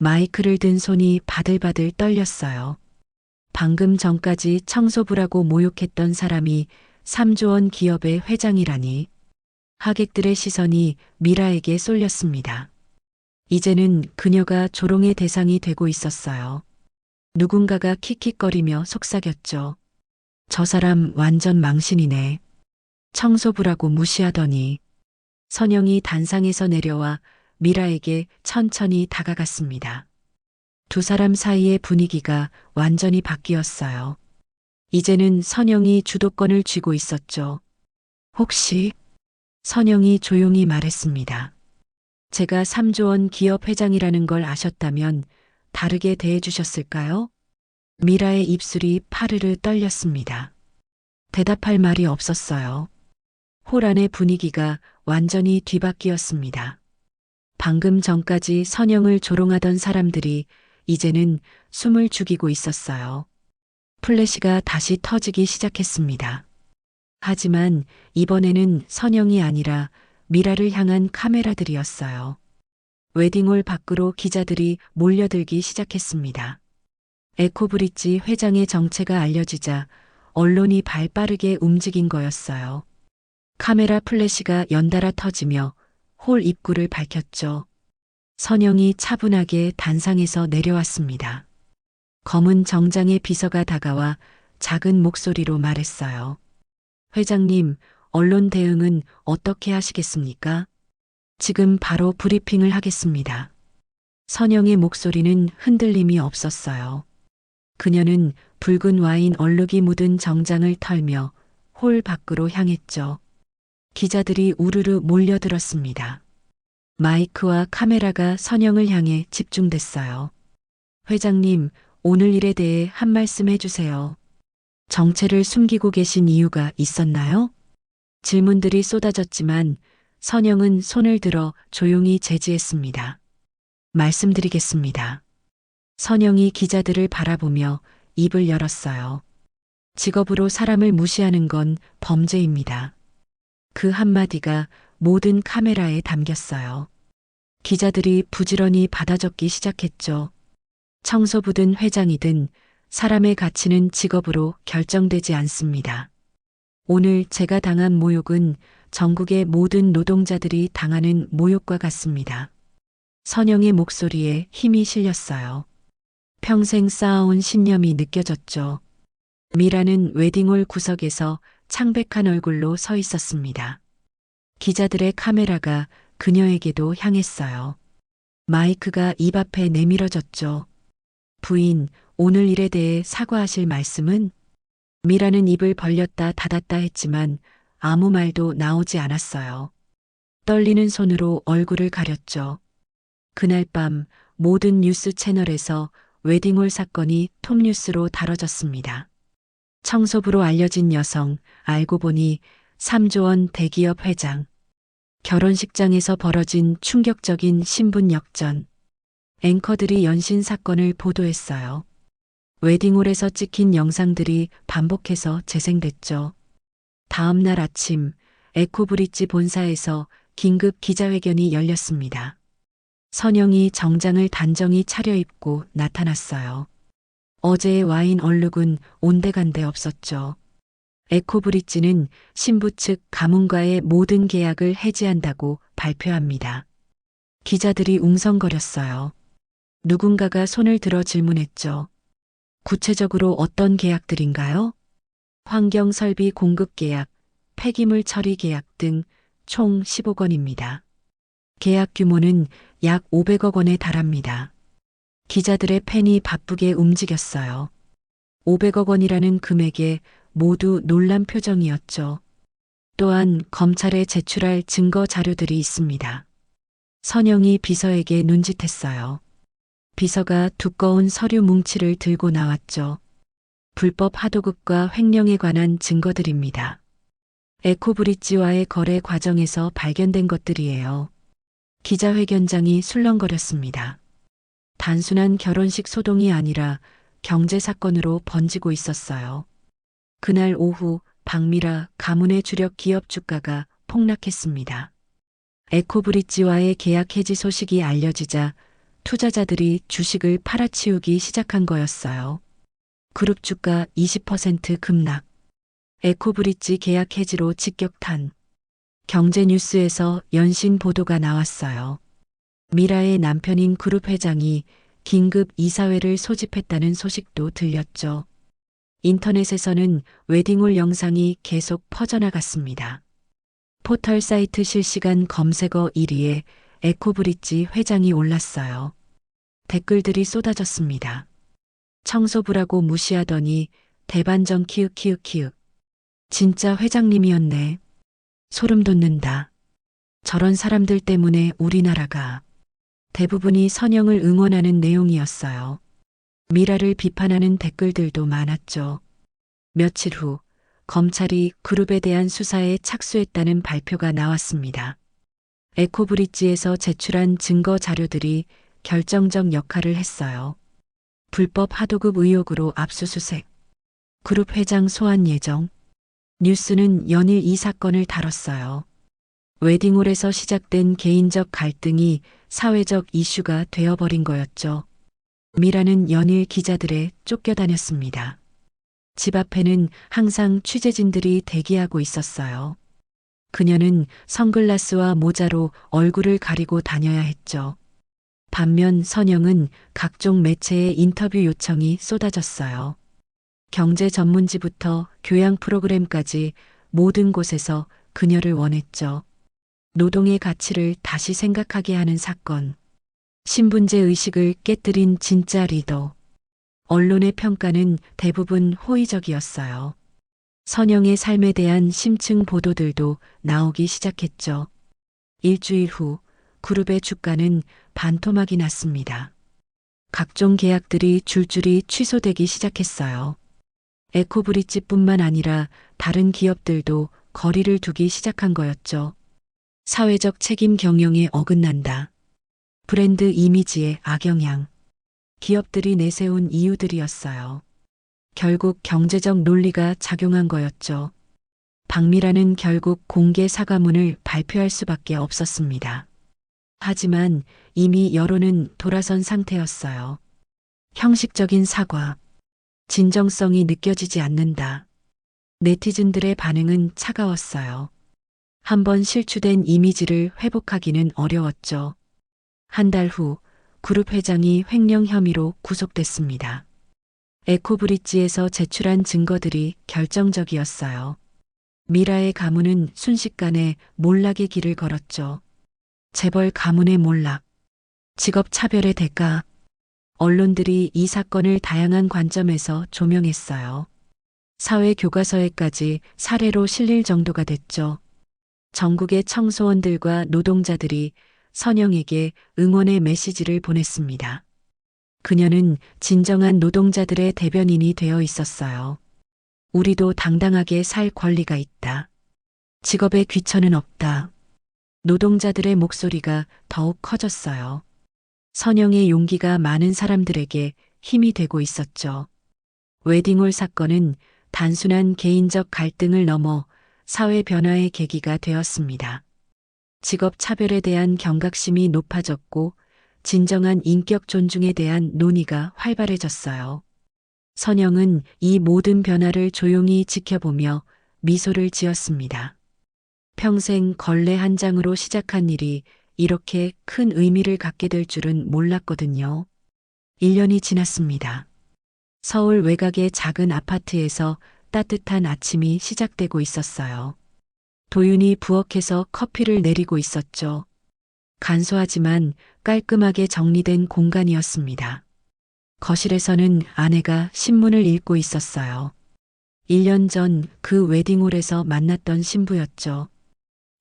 마이크를 든 손이 바들바들 떨렸어요. 방금 전까지 청소부라고 모욕했던 사람이 3조 원 기업의 회장이라니. 하객들의 시선이 미라에게 쏠렸습니다. 이제는 그녀가 조롱의 대상이 되고 있었어요. 누군가가 킥킥거리며 속삭였죠. 저 사람 완전 망신이네. 청소부라고 무시하더니. 선영이 단상에서 내려와 미라에게 천천히 다가갔습니다. 두 사람 사이의 분위기가 완전히 바뀌었어요. 이제는 선영이 주도권을 쥐고 있었죠. 혹시? 선영이 조용히 말했습니다. 제가 3조 원 기업 회장이라는 걸 아셨다면 다르게 대해주셨을까요? 미라의 입술이 파르르 떨렸습니다. 대답할 말이 없었어요. 홀 안의 분위기가 완전히 뒤바뀌었습니다. 방금 전까지 선영을 조롱하던 사람들이 이제는 숨을 죽이고 있었어요. 플래시가 다시 터지기 시작했습니다. 하지만 이번에는 선영이 아니라 미라를 향한 카메라들이었어요. 웨딩홀 밖으로 기자들이 몰려들기 시작했습니다. 에코브릿지 회장의 정체가 알려지자 언론이 발빠르게 움직인 거였어요. 카메라 플래시가 연달아 터지며 홀 입구를 밝혔죠. 선영이 차분하게 단상에서 내려왔습니다. 검은 정장의 비서가 다가와 작은 목소리로 말했어요. 회장님, 언론 대응은 어떻게 하시겠습니까? 지금 바로 브리핑을 하겠습니다. 선영의 목소리는 흔들림이 없었어요. 그녀는 붉은 와인 얼룩이 묻은 정장을 털며 홀 밖으로 향했죠. 기자들이 우르르 몰려들었습니다. 마이크와 카메라가 선영을 향해 집중됐어요. 회장님, 오늘 일에 대해 한 말씀 해주세요. 정체를 숨기고 계신 이유가 있었나요? 질문들이 쏟아졌지만 선영은 손을 들어 조용히 제지했습니다. 말씀드리겠습니다. 선영이 기자들을 바라보며 입을 열었어요. 직업으로 사람을 무시하는 건 범죄입니다. 그 한마디가 모든 카메라에 담겼어요. 기자들이 부지런히 받아 적기 시작했죠. 청소부든 회장이든 사람의 가치는 직업으로 결정되지 않습니다. 오늘 제가 당한 모욕은 전국의 모든 노동자들이 당하는 모욕과 같습니다. 선영의 목소리에 힘이 실렸어요. 평생 쌓아온 신념이 느껴졌죠. 미라는 웨딩홀 구석에서 창백한 얼굴로 서 있었습니다. 기자들의 카메라가 그녀에게도 향했어요. 마이크가 입 앞에 내밀어졌죠. 부인, 오늘 일에 대해 사과하실 말씀은? 미라는 입을 벌렸다 닫았다 했지만 아무 말도 나오지 않았어요. 떨리는 손으로 얼굴을 가렸죠. 그날 밤 모든 뉴스 채널에서 웨딩홀 사건이 톱뉴스로 다뤄졌습니다. 청소부로 알려진 여성, 알고 보니 3조 원 대기업 회장. 결혼식장에서 벌어진 충격적인 신분 역전. 앵커들이 연신 사건을 보도했어요. 웨딩홀에서 찍힌 영상들이 반복해서 재생됐죠. 다음 날 아침 에코브릿지 본사에서 긴급 기자회견이 열렸습니다. 선영이 정장을 단정히 차려입고 나타났어요. 어제의 와인 얼룩은 온데간데 없었죠. 에코브릿지는 신부 측 가문과의 모든 계약을 해지한다고 발표합니다. 기자들이 웅성거렸어요. 누군가가 손을 들어 질문했죠. 구체적으로 어떤 계약들인가요? 환경 설비 공급 계약, 폐기물 처리 계약 등 총 10억 원입니다. 계약 규모는 약 500억 원에 달합니다. 기자들의 펜이 바쁘게 움직였어요. 500억 원이라는 금액에 모두 놀란 표정이었죠. 또한 검찰에 제출할 증거 자료들이 있습니다. 선영이 비서에게 눈짓했어요. 비서가 두꺼운 서류 뭉치를 들고 나왔죠. 불법 하도급과 횡령에 관한 증거들입니다. 에코브릿지와의 거래 과정에서 발견된 것들이에요. 기자회견장이 술렁거렸습니다. 단순한 결혼식 소동이 아니라 경제 사건으로 번지고 있었어요. 그날 오후 박미라 가문의 주력 기업 주가가 폭락했습니다. 에코브릿지와의 계약 해지 소식이 알려지자 투자자들이 주식을 팔아치우기 시작한 거였어요. 그룹 주가 20% 급락. 에코브릿지 계약 해지로 직격탄. 경제 뉴스에서 연신 보도가 나왔어요. 미라의 남편인 그룹 회장이 긴급 이사회를 소집했다는 소식도 들렸죠. 인터넷에서는 웨딩홀 영상이 계속 퍼져나갔습니다. 포털 사이트 실시간 검색어 1위에 에코브릿지 회장이 올랐어요. 댓글들이 쏟아졌습니다. 청소부라고 무시하더니 대반전 키읔키읔키읔. 진짜 회장님이었네. 소름 돋는다. 저런 사람들 때문에 우리나라가. 대부분이 선영을 응원하는 내용이었어요. 미라를 비판하는 댓글들도 많았죠. 며칠 후 검찰이 그룹에 대한 수사에 착수했다는 발표가 나왔습니다. 에코브릿지에서 제출한 증거 자료들이 결정적 역할을 했어요. 불법 하도급 의혹으로 압수수색. 그룹 회장 소환 예정. 뉴스는 연일 이 사건을 다뤘어요. 웨딩홀에서 시작된 개인적 갈등이 사회적 이슈가 되어버린 거였죠. 미라는 연일 기자들에 쫓겨다녔습니다. 집 앞에는 항상 취재진들이 대기하고 있었어요. 그녀는 선글라스와 모자로 얼굴을 가리고 다녀야 했죠. 반면 선영은 각종 매체의 인터뷰 요청이 쏟아졌어요. 경제 전문지부터 교양 프로그램까지 모든 곳에서 그녀를 원했죠. 노동의 가치를 다시 생각하게 하는 사건. 신분제 의식을 깨뜨린 진짜 리더. 언론의 평가는 대부분 호의적이었어요. 선영의 삶에 대한 심층 보도들도 나오기 시작했죠. 일주일 후 그룹의 주가는 반토막이 났습니다. 각종 계약들이 줄줄이 취소되기 시작했어요. 에코브릿지뿐만 아니라 다른 기업들도 거리를 두기 시작한 거였죠. 사회적 책임 경영에 어긋난다. 브랜드 이미지의 악영향. 기업들이 내세운 이유들이었어요. 결국 경제적 논리가 작용한 거였죠. 박미라는 결국 공개 사과문을 발표할 수밖에 없었습니다. 하지만 이미 여론은 돌아선 상태였어요. 형식적인 사과. 진정성이 느껴지지 않는다. 네티즌들의 반응은 차가웠어요. 한번 실추된 이미지를 회복하기는 어려웠죠. 한 달 후 그룹 회장이 횡령 혐의로 구속됐습니다. 에코브릿지에서 제출한 증거들이 결정적이었어요. 미라의 가문은 순식간에 몰락의 길을 걸었죠. 재벌 가문의 몰락, 직업 차별의 대가. 언론들이 이 사건을 다양한 관점에서 조명했어요. 사회 교과서에까지 사례로 실릴 정도가 됐죠. 전국의 청소원들과 노동자들이 선영에게 응원의 메시지를 보냈습니다. 그녀는 진정한 노동자들의 대변인이 되어 있었어요. 우리도 당당하게 살 권리가 있다. 직업에 귀천은 없다. 노동자들의 목소리가 더욱 커졌어요. 선영의 용기가 많은 사람들에게 힘이 되고 있었죠. 웨딩홀 사건은 단순한 개인적 갈등을 넘어 사회 변화의 계기가 되었습니다. 직업 차별에 대한 경각심이 높아졌고 진정한 인격 존중에 대한 논의가 활발해졌어요. 선영은 이 모든 변화를 조용히 지켜보며 미소를 지었습니다. 평생 걸레 한 장으로 시작한 일이 이렇게 큰 의미를 갖게 될 줄은 몰랐거든요. 1년이 지났습니다. 서울 외곽의 작은 아파트에서 따뜻한 아침이 시작되고 있었어요. 도윤이 부엌에서 커피를 내리고 있었죠. 간소하지만 깔끔하게 정리된 공간이었습니다. 거실에서는 아내가 신문을 읽고 있었어요. 1년 전 그 웨딩홀에서 만났던 신부였죠.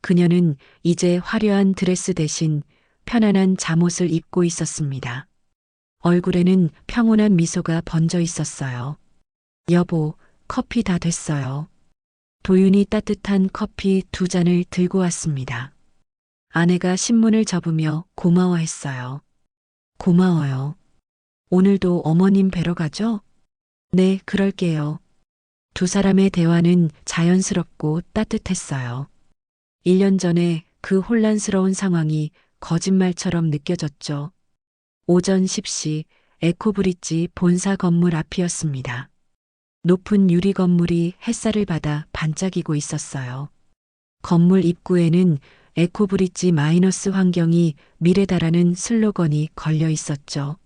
그녀는 이제 화려한 드레스 대신 편안한 잠옷을 입고 있었습니다. 얼굴에는 평온한 미소가 번져 있었어요. 여보, 커피 다 됐어요. 도윤이 따뜻한 커피 2잔을 들고 왔습니다. 아내가 신문을 접으며 고마워했어요. 고마워요. 오늘도 어머님 뵈러 가죠? 네, 그럴게요. 두 사람의 대화는 자연스럽고 따뜻했어요. 1년 전에 그 혼란스러운 상황이 거짓말처럼 느껴졌죠. 오전 10시 에코브릿지 본사 건물 앞이었습니다. 높은 유리 건물이 햇살을 받아 반짝이고 있었어요. 건물 입구에는 에코브릿지 마이너스 환경이 미래다라는 슬로건이 걸려 있었죠.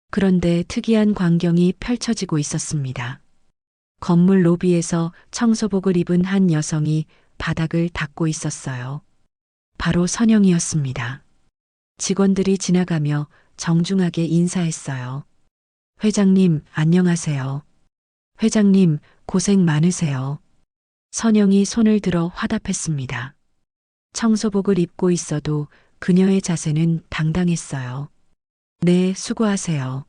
그런데 특이한 광경이 펼쳐지고 있었습니다. 건물 로비에서 청소복을 입은 한 여성이 바닥을 닦고 있었어요. 바로 선영이었습니다. 직원들이 지나가며 정중하게 인사했어요. 회장님, 안녕하세요. 회장님, 고생 많으세요. 선영이 손을 들어 화답했습니다. 청소복을 입고 있어도 그녀의 자세는 당당했어요. 네, 수고하세요.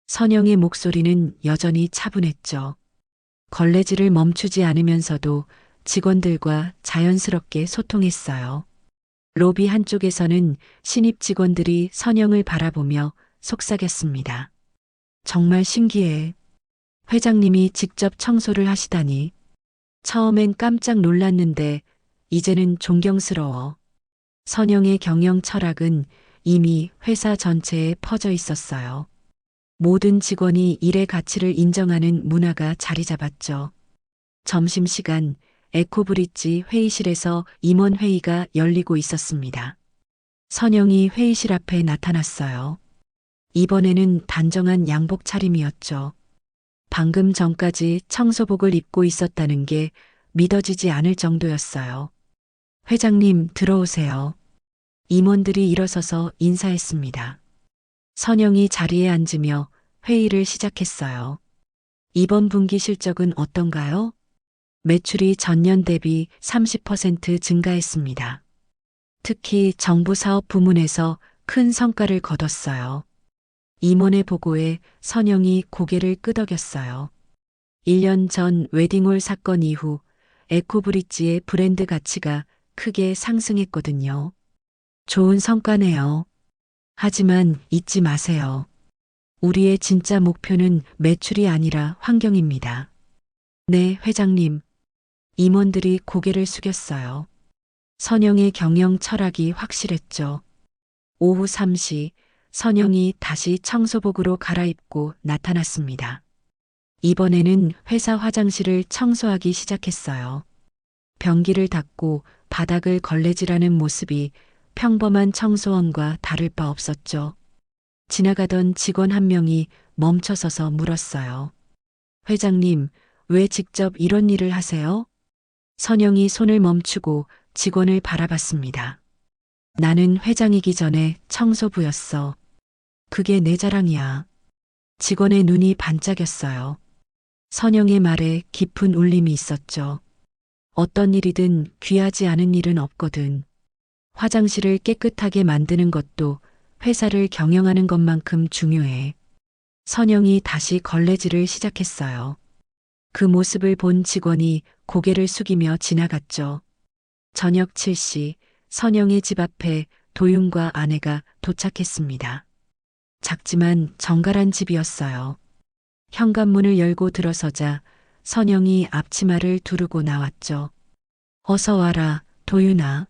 선영의 목소리는 여전히 차분했죠. 걸레질을 멈추지 않으면서도 직원들과 자연스럽게 소통했어요. 로비 한쪽에서는 신입 직원들이 선영을 바라보며 속삭였습니다. 정말 신기해. 회장님이 직접 청소를 하시다니. 처음엔 깜짝 놀랐는데 이제는 존경스러워. 선영의 경영 철학은 이미 회사 전체에 퍼져 있었어요. 모든 직원이 일의 가치를 인정하는 문화가 자리 잡았죠. 점심시간 에코브릿지 회의실에서 임원회의가 열리고 있었습니다. 선영이 회의실 앞에 나타났어요. 이번에는 단정한 양복 차림이었죠. 방금 전까지 청소복을 입고 있었다는 게 믿어지지 않을 정도였어요. 회장님, 들어오세요. 임원들이 일어서서 인사했습니다. 선영이 자리에 앉으며 회의를 시작했어요. 이번 분기 실적은 어떤가요? 매출이 전년 대비 30% 증가했습니다. 특히 정부 사업 부문에서 큰 성과를 거뒀어요. 임원의 보고에 선영이 고개를 끄덕였어요. 1년 전 웨딩홀 사건 이후 에코브릿지의 브랜드 가치가 크게 상승했거든요. 좋은 성과네요. 하지만 잊지 마세요. 우리의 진짜 목표는 매출이 아니라 환경입니다. 네, 회장님. 임원들이 고개를 숙였어요. 선영의 경영 철학이 확실했죠. 오후 3시 선영이 다시 청소복으로 갈아입고 나타났습니다. 이번에는 회사 화장실을 청소하기 시작했어요. 변기를 닦고 바닥을 걸레질하는 모습이 평범한 청소원과 다를 바 없었죠. 지나가던 직원 한 명이 멈춰서서 물었어요. 회장님, 왜 직접 이런 일을 하세요? 선영이 손을 멈추고 직원을 바라봤습니다. 나는 회장이기 전에 청소부였어. 그게 내 자랑이야. 직원의 눈이 반짝였어요. 선영의 말에 깊은 울림이 있었죠. 어떤 일이든 귀하지 않은 일은 없거든. 화장실을 깨끗하게 만드는 것도 회사를 경영하는 것만큼 중요해. 선영이 다시 걸레질을 시작했어요. 그 모습을 본 직원이 고개를 숙이며 지나갔죠. 저녁 7시 선영의 집 앞에 도윤과 아내가 도착했습니다. 작지만 정갈한 집이었어요. 현관문을 열고 들어서자 선영이 앞치마를 두르고 나왔죠. 어서 와라, 도윤아.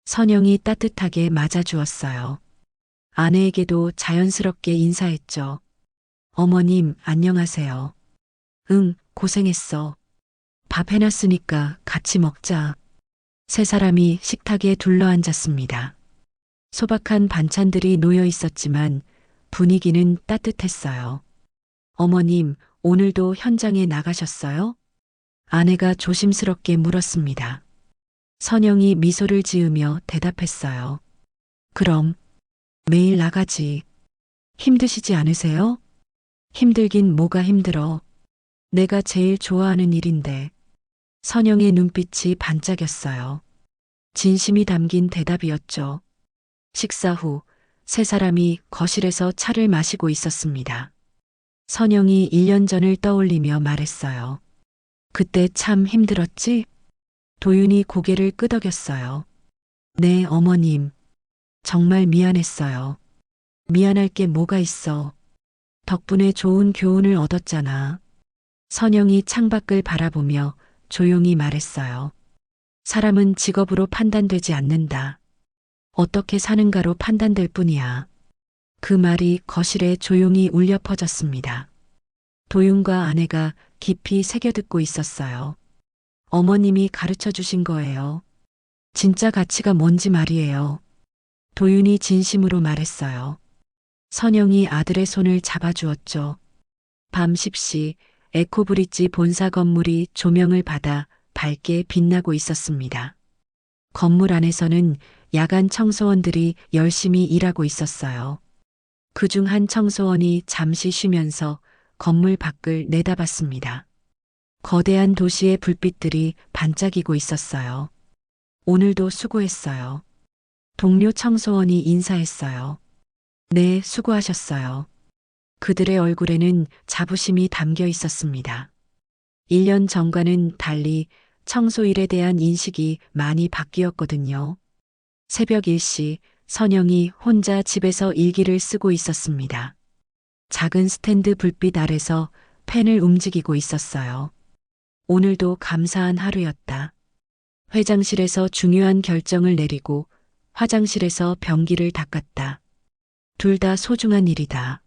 선영이 따뜻하게 맞아주었어요. 아내에게도 자연스럽게 인사했죠. 어머님, 안녕하세요. 응, 고생했어. 밥 해놨으니까 같이 먹자. 세 사람이 식탁에 둘러앉았습니다. 소박한 반찬들이 놓여 있었지만 분위기는 따뜻했어요. 어머님, 오늘도 현장에 나가셨어요? 아내가 조심스럽게 물었습니다. 선영이 미소를 지으며 대답했어요. 그럼 매일 나가지. 힘드시지 않으세요? 힘들긴 뭐가 힘들어. 내가 제일 좋아하는 일인데. 선영의 눈빛이 반짝였어요. 진심이 담긴 대답이었죠. 식사 후 세 사람이 거실에서 차를 마시고 있었습니다. 선영이 1년 전을 떠올리며 말했어요. 그때 참 힘들었지? 도윤이 고개를 끄덕였어요. 네, 어머님. 정말 미안했어요. 미안할 게 뭐가 있어. 덕분에 좋은 교훈을 얻었잖아. 선영이 창밖을 바라보며 조용히 말했어요. 사람은 직업으로 판단되지 않는다. 어떻게 사는가로 판단될 뿐이야. 그 말이 거실에 조용히 울려 퍼졌습니다. 도윤과 아내가 깊이 새겨듣고 있었어요. 어머님이 가르쳐 주신 거예요. 진짜 가치가 뭔지 말이에요. 도윤이 진심으로 말했어요. 선영이 아들의 손을 잡아주었죠. 밤 10시 에코브릿지 본사 건물이 조명을 받아 밝게 빛나고 있었습니다. 건물 안에서는 야간 청소원들이 열심히 일하고 있었어요. 그중 한 청소원이 잠시 쉬면서 건물 밖을 내다봤습니다. 거대한 도시의 불빛들이 반짝이고 있었어요. 오늘도 수고했어요. 동료 청소원이 인사했어요. 네, 수고하셨어요. 그들의 얼굴에는 자부심이 담겨 있었습니다. 1년 전과는 달리 청소일에 대한 인식이 많이 바뀌었거든요. 새벽 일시 선영이 혼자 집에서 일기를 쓰고 있었습니다. 작은 스탠드 불빛 아래서 펜을 움직이고 있었어요. 오늘도 감사한 하루였다. 회장실에서 중요한 결정을 내리고 화장실에서 변기를 닦았다. 둘 다 소중한 일이다.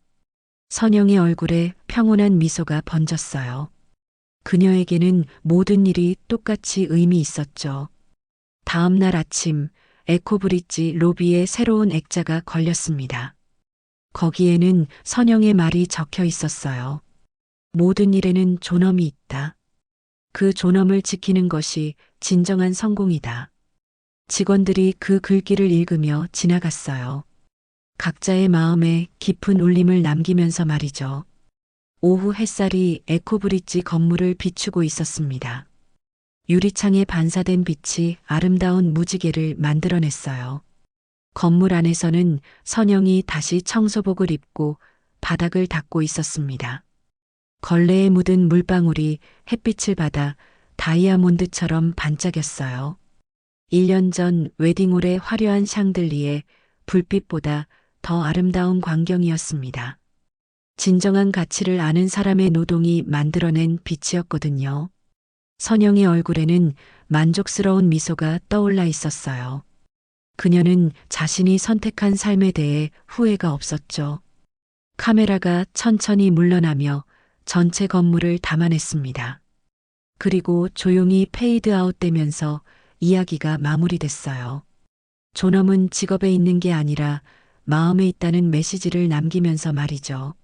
선영의 얼굴에 평온한 미소가 번졌어요. 그녀에게는 모든 일이 똑같이 의미 있었죠. 다음 날 아침 에코브릿지 로비에 새로운 액자가 걸렸습니다. 거기에는 선영의 말이 적혀 있었어요. 모든 일에는 존엄이 있다. 그 존엄을 지키는 것이 진정한 성공이다. 직원들이 그 글귀를 읽으며 지나갔어요. 각자의 마음에 깊은 울림을 남기면서 말이죠. 오후 햇살이 에코브릿지 건물을 비추고 있었습니다. 유리창에 반사된 빛이 아름다운 무지개를 만들어냈어요. 건물 안에서는 선영이 다시 청소복을 입고 바닥을 닦고 있었습니다. 걸레에 묻은 물방울이 햇빛을 받아 다이아몬드처럼 반짝였어요. 1년 전 웨딩홀의 화려한 샹들리에 불빛보다 더 아름다운 광경이었습니다. 진정한 가치를 아는 사람의 노동이 만들어낸 빛이었거든요. 선영의 얼굴에는 만족스러운 미소가 떠올라 있었어요. 그녀는 자신이 선택한 삶에 대해 후회가 없었죠. 카메라가 천천히 물러나며 전체 건물을 담아냈습니다. 그리고 조용히 페이드 아웃되면서 이야기가 마무리됐어요. 존엄은 직업에 있는 게 아니라 마음에 있다는 메시지를 남기면서 말이죠.